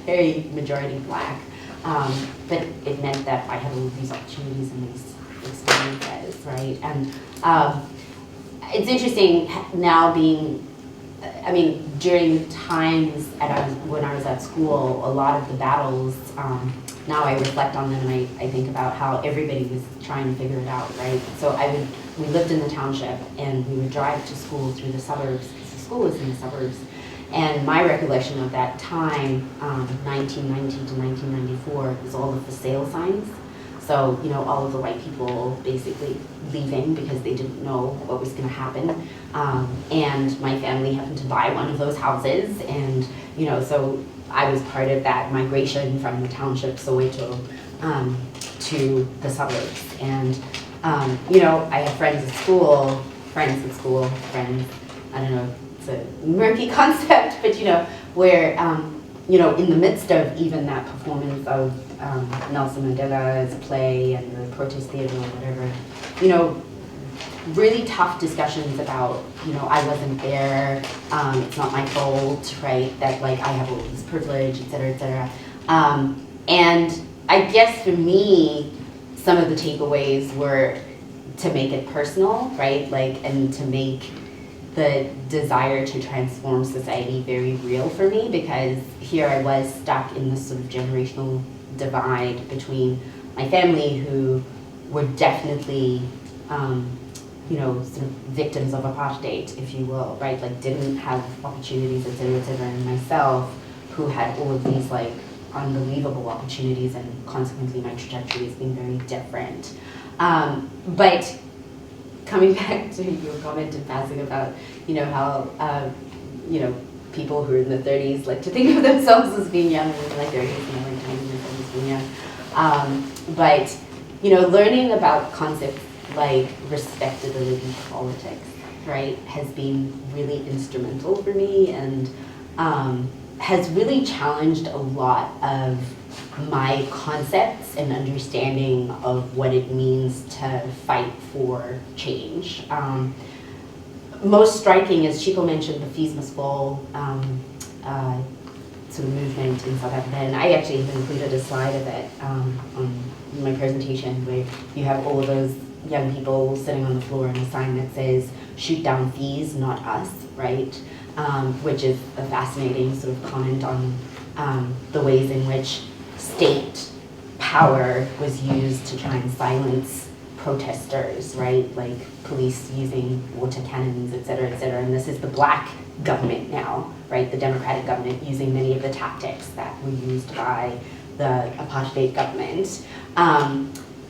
very majority Black, but it meant that I had all of these opportunities and these experiences, right? And it's interesting now during times when I was at school, a lot of the battles, now I reflect on them and I think about how everybody was trying to figure it out, right? So we lived in the township and we would drive to school through the suburbs, because the school was in the suburbs. And my recollection of that time, 1990 to 1994, was all of the sale signs. So, all of the white people basically leaving because they didn't know what was going to happen. And my family happened to buy one of those houses. And, so I was part of that migration from the township, Soweto, to the suburbs. And, I had friends at school, I don't know, it's a murky concept, but, where, in the midst of even that performance of Nelson Mandela's play and the protest theater or whatever, really tough discussions about, I wasn't there, it's not my fault, right, that like I have all this privilege, et cetera, et cetera. And I guess for me, some of the takeaways were to make it personal, right, and to make the desire to transform society very real for me, because here I was stuck in this sort of generational divide between my family, who were definitely, sort of victims of apartheid, if you will, right? Like didn't have opportunities, et cetera, and myself, who had all of these like unbelievable opportunities, and consequently my trajectory has been very different. But coming back to your comment in passing about, how, people who are in the 30s like to think of themselves as being young, and like 30s, and I like to think of myself as being young. But, learning about concepts like respectability politics, right, has been really instrumental for me, and has really challenged a lot of my concepts and understanding of what it means to fight for change. Most striking, as Chipo mentioned, the fees must fall sort of movement in South Africa, and I actually have included a slide of it on my presentation, where you have all of those young people sitting on the floor and a sign that says, "Shoot down fees, not us," right? Which is a fascinating sort of comment on the ways in which state power was used to try and silence protesters, right? Like police using water cannons, et cetera, and this is the black government now, right? The democratic government using many of the tactics that were used by the apartheid government.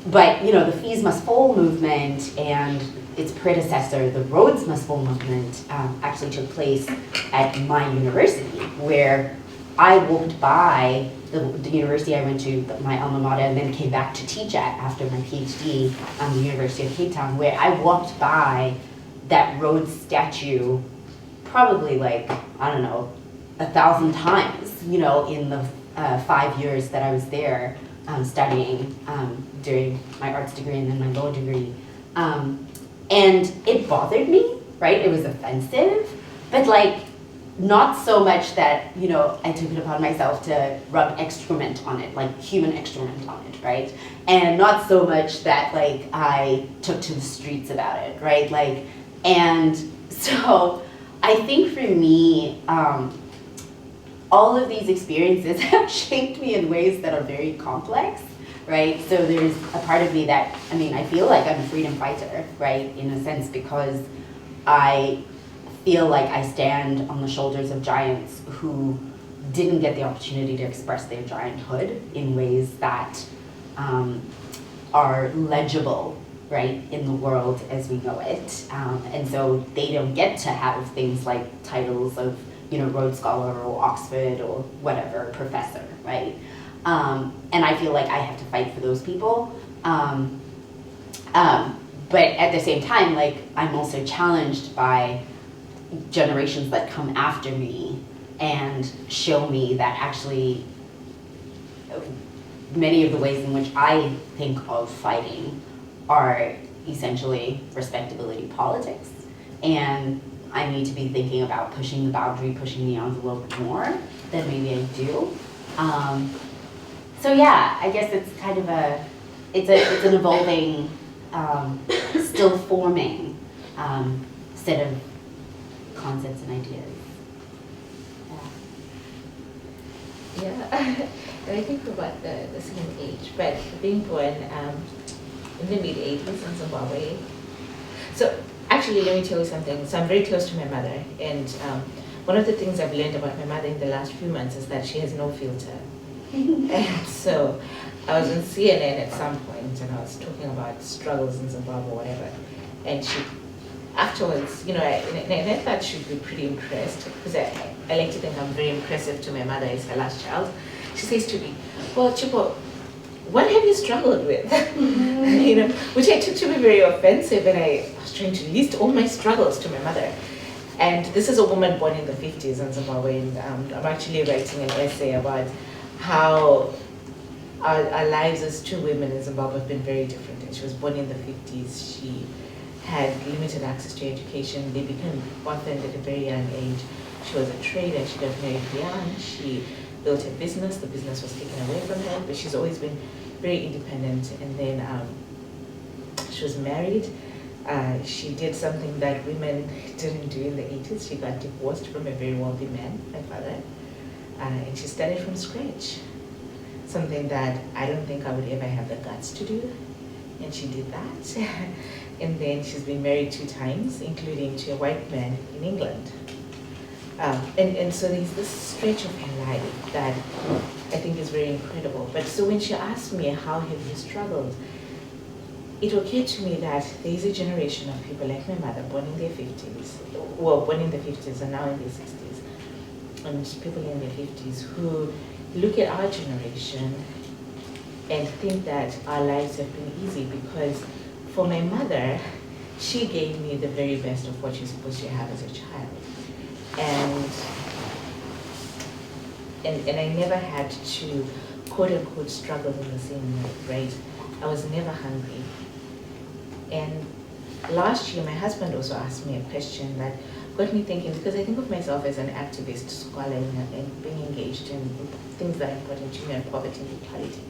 But, the fees must fall movement and its predecessor, the roads must fall movement, actually took place at my university, where I walked by the university I went to, my alma mater, and then came back to teach at after my PhD the University of Cape Town, where I walked by that road statue probably 1,000 times, in the 5 years that I was there studying during my arts degree and then my law degree. And it bothered me, right? It was offensive, but not so much that, I took it upon myself to rub excrement on it, like human excrement on it, right? And not so much that I took to the streets about it, right? And so I think for me, all of these experiences have shaped me in ways that are very complex, right? So there's a part of me that, I feel like I'm a freedom fighter, right? In a sense, because I feel like I stand on the shoulders of giants who didn't get the opportunity to express their gianthood in ways that are legible, right, in the world as we know it. And so they don't get to have things like titles of, Rhodes Scholar or Oxford or whatever, professor, right? And I feel like I have to fight for those people. But at the same time, I'm also challenged by generations that come after me and show me that actually many of the ways in which I think of fighting are essentially respectability politics. And I need to be thinking about pushing the boundary, pushing the envelope more than maybe I do. So yeah, I guess it's kind of it's an evolving, still forming set of concepts and ideas. Yeah, and I think we're about the same age, but being born in the mid-80s in Zimbabwe. So actually, let me tell you something. So I'm very close to my mother, and one of the things I've learned about my mother in the last few months is that she has no filter. And so I was on CNN at some point, and I was talking about struggles in Zimbabwe or whatever, and she afterwards, I thought she'd be pretty impressed, because I like to think I'm very impressive to my mother as her last child. She says to me, "Well, Chipo, what have you struggled with?" Which I took to be very offensive, and I was trying to list all my struggles to my mother. And this is a woman born in the 50s in Zimbabwe, and I'm actually writing an essay about how our lives as two women in Zimbabwe have been very different. And she was born in the 50s. She had limited access to education. They became orphaned at a very young age. She was a trader. She got married young. She built a business. The business was taken away from her, but she's always been very independent. And then she was married. She did something that women didn't do in the 80s. She got divorced from a very wealthy man, my father, and she started from scratch. Something that I don't think I would ever have the guts to do, and she did that. And then she's been married 2 times, including to a white man in England. And so there's this stretch of her life that I think is very incredible. But so when she asked me how have you struggled, it occurred to me that there is a generation of people like my mother, born in their 50s, well, born in the 50s and now in their 60s, and people in their 50s who look at our generation and think that our lives have been easy, because for my mother, she gave me the very best of what you're supposed to have as a child. And I never had to, quote unquote, struggle in the same way, right? I was never hungry. And last year, my husband also asked me a question that got me thinking, because I think of myself as an activist, scholar, and being engaged in things that are important to me, and poverty and equality.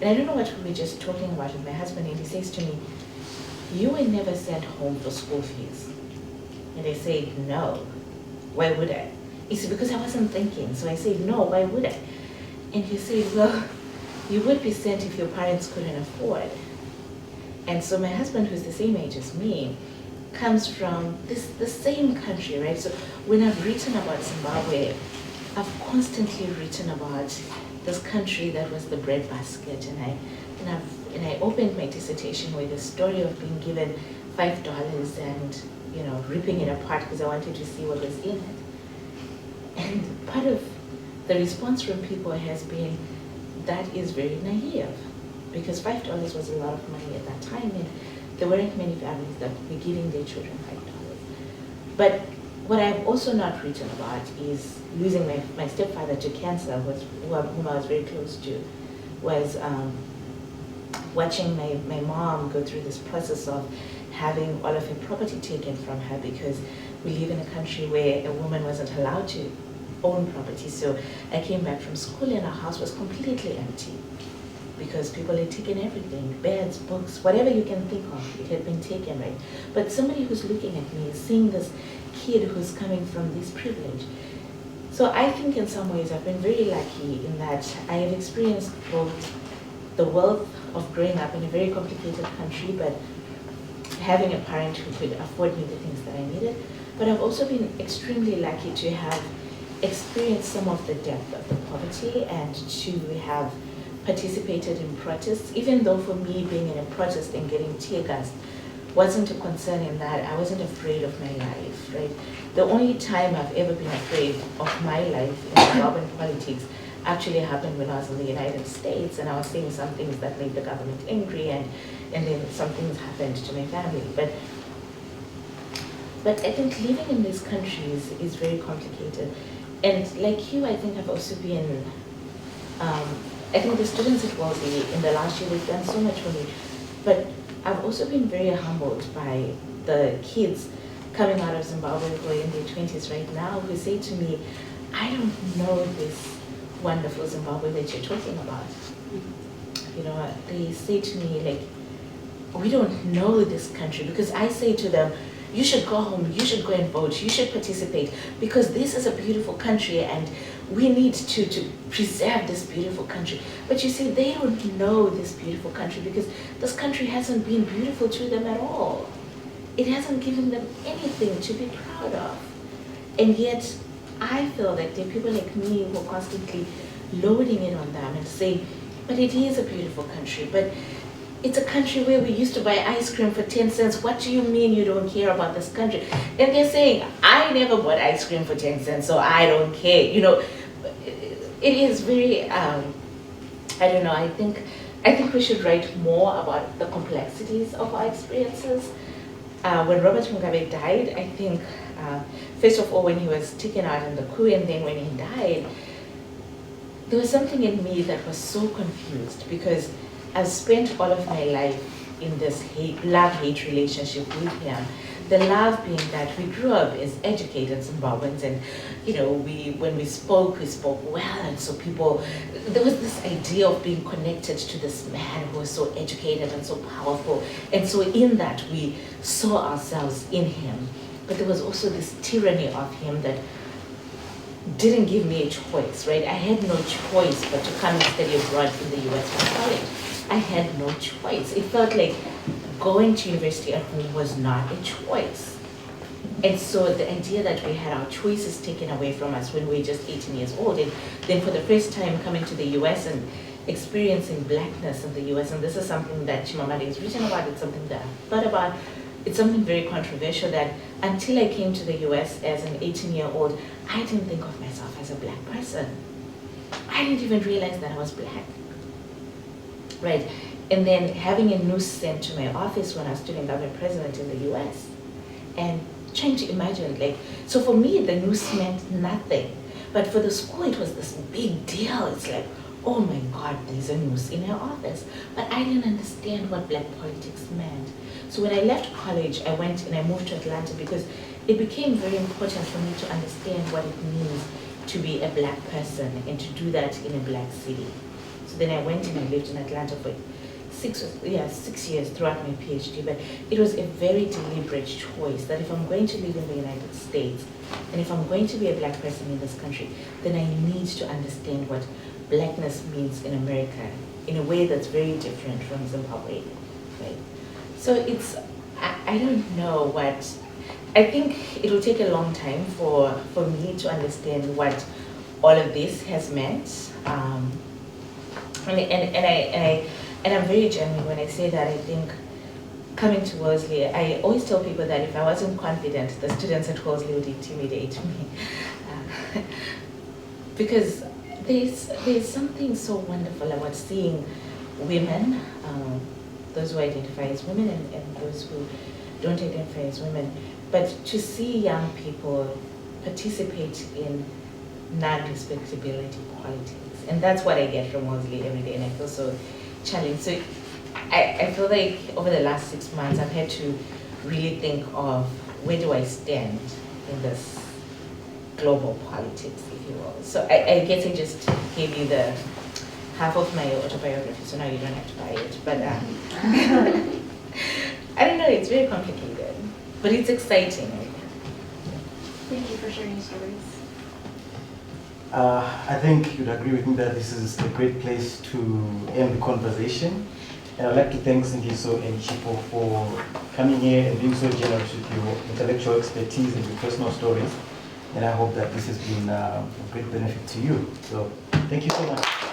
And I don't know what we were just talking about with my husband, and he says to me, you were never sent home for school fees. And I said, no, why would I? He said, because I wasn't thinking. So I said, no, why would I? And he said, well, you would be sent if your parents couldn't afford. And so my husband, who's the same age as me, comes from the same country, right? So when I've written about Zimbabwe, I've constantly written about this country that was the breadbasket, and I opened my dissertation with the story of being given $5 and ripping it apart because I wanted to see what was in it. And part of the response from people has been, that is very naive, because $5 was a lot of money at that time, and there weren't many families that were giving their children $5. But what I've also not written about is losing my stepfather to cancer, whom I was very close to, was watching my mom go through this process of having all of her property taken from her, because we live in a country where a woman wasn't allowed to own property. So I came back from school and our house was completely empty because people had taken everything, beds, books, whatever you can think of, it had been taken, right? But somebody who's looking at me is seeing this kid who's coming from this privilege. So I think in some ways I've been very lucky in that I have experienced both the wealth of growing up in a very complicated country, but having a parent who could afford me the things that I needed. But I've also been extremely lucky to have experienced some of the depth of the poverty and to have participated in protests, even though for me being in a protest and getting tear gassed wasn't a concern in that I wasn't afraid of my life, right? The only time I've ever been afraid of my life in Zimbabwean politics actually happened when I was in the United States and I was saying some things that made the government angry, and then some things happened to my family. But I think living in these countries is very complicated. And like you, I think I've also been, I think the students at Wellesley in the last year, they've done so much for me. But I've also been very humbled by the kids coming out of Zimbabwe who are in their 20s right now, who say to me, I don't know this wonderful Zimbabwe that you're talking about. They say to me, like, we don't know this country, because I say to them, you should go home, you should go and vote, you should participate, because this is a beautiful country and we need to preserve this beautiful country. But you see, they don't know this beautiful country because this country hasn't been beautiful to them at all. It hasn't given them anything to be proud of. And yet, I feel that there are people like me who are constantly loading it on them and saying, but it is a beautiful country, but it's a country where we used to buy ice cream for 10 cents. What do you mean you don't care about this country? And they're saying, I never bought ice cream for 10 cents, so I don't care. It is very, I don't know, I think we should write more about the complexities of our experiences. When Robert Mugabe died, I think, first of all, when he was taken out in the coup, and then when he died, there was something in me that was so confused, because I've spent all of my life in this love-hate relationship with him. The love being that we grew up as educated Zimbabweans, and when we spoke well, and so there was this idea of being connected to this man who was so educated and so powerful, and so in that we saw ourselves in him. But there was also this tyranny of him that didn't give me a choice, right? I had no choice but to come and study abroad in the US for college. I had no choice. It felt like going to university at home was not a choice. And so the idea that we had our choices taken away from us when we were just 18 years old, and then for the first time coming to the US and experiencing blackness in the US, and this is something that Chimamanda has written about, it's something that I've thought about, it's something very controversial that until I came to the US as an 18-year-old, I didn't think of myself as a black person. I didn't even realize that I was black, right? And then having a noose sent to my office when I was student government president in the US, and trying to imagine, like, so for me, the noose meant nothing. But for the school, it was this big deal. It's like, oh my God, there's a noose in our office. But I didn't understand what black politics meant. So when I left college, I went and I moved to Atlanta because it became very important for me to understand what it means to be a black person and to do that in a black city. So then I went and I lived in Atlanta for 6 years throughout my PhD, but it was a very deliberate choice that if I'm going to live in the United States, and if I'm going to be a black person in this country, then I need to understand what blackness means in America in a way that's very different from Zimbabwe, right? So it's, I don't know what, I think it will take a long time for me to understand what all of this has meant. And I'm very genuine when I say that. I think coming to Wellesley, I always tell people that if I wasn't confident, the students at Wellesley would intimidate me. Because there's something so wonderful about seeing women, those who identify as women and those who don't identify as women, but to see young people participate in non-respectability politics. And that's what I get from Wellesley every day, and I feel so challenged. So I feel like over the last 6 months, I've had to really think of where do I stand in this global politics, if you will. So I guess I just gave you the half of my autobiography, so now you don't have to buy it. But I don't know, it's very complicated, but it's exciting. Thank you for sharing your stories. I think you'd agree with me that this is a great place to end the conversation. And I'd like to thank Sindiso and Chipo for coming here and being so generous with your intellectual expertise and your personal stories. And I hope that this has been a great benefit to you. So thank you so much.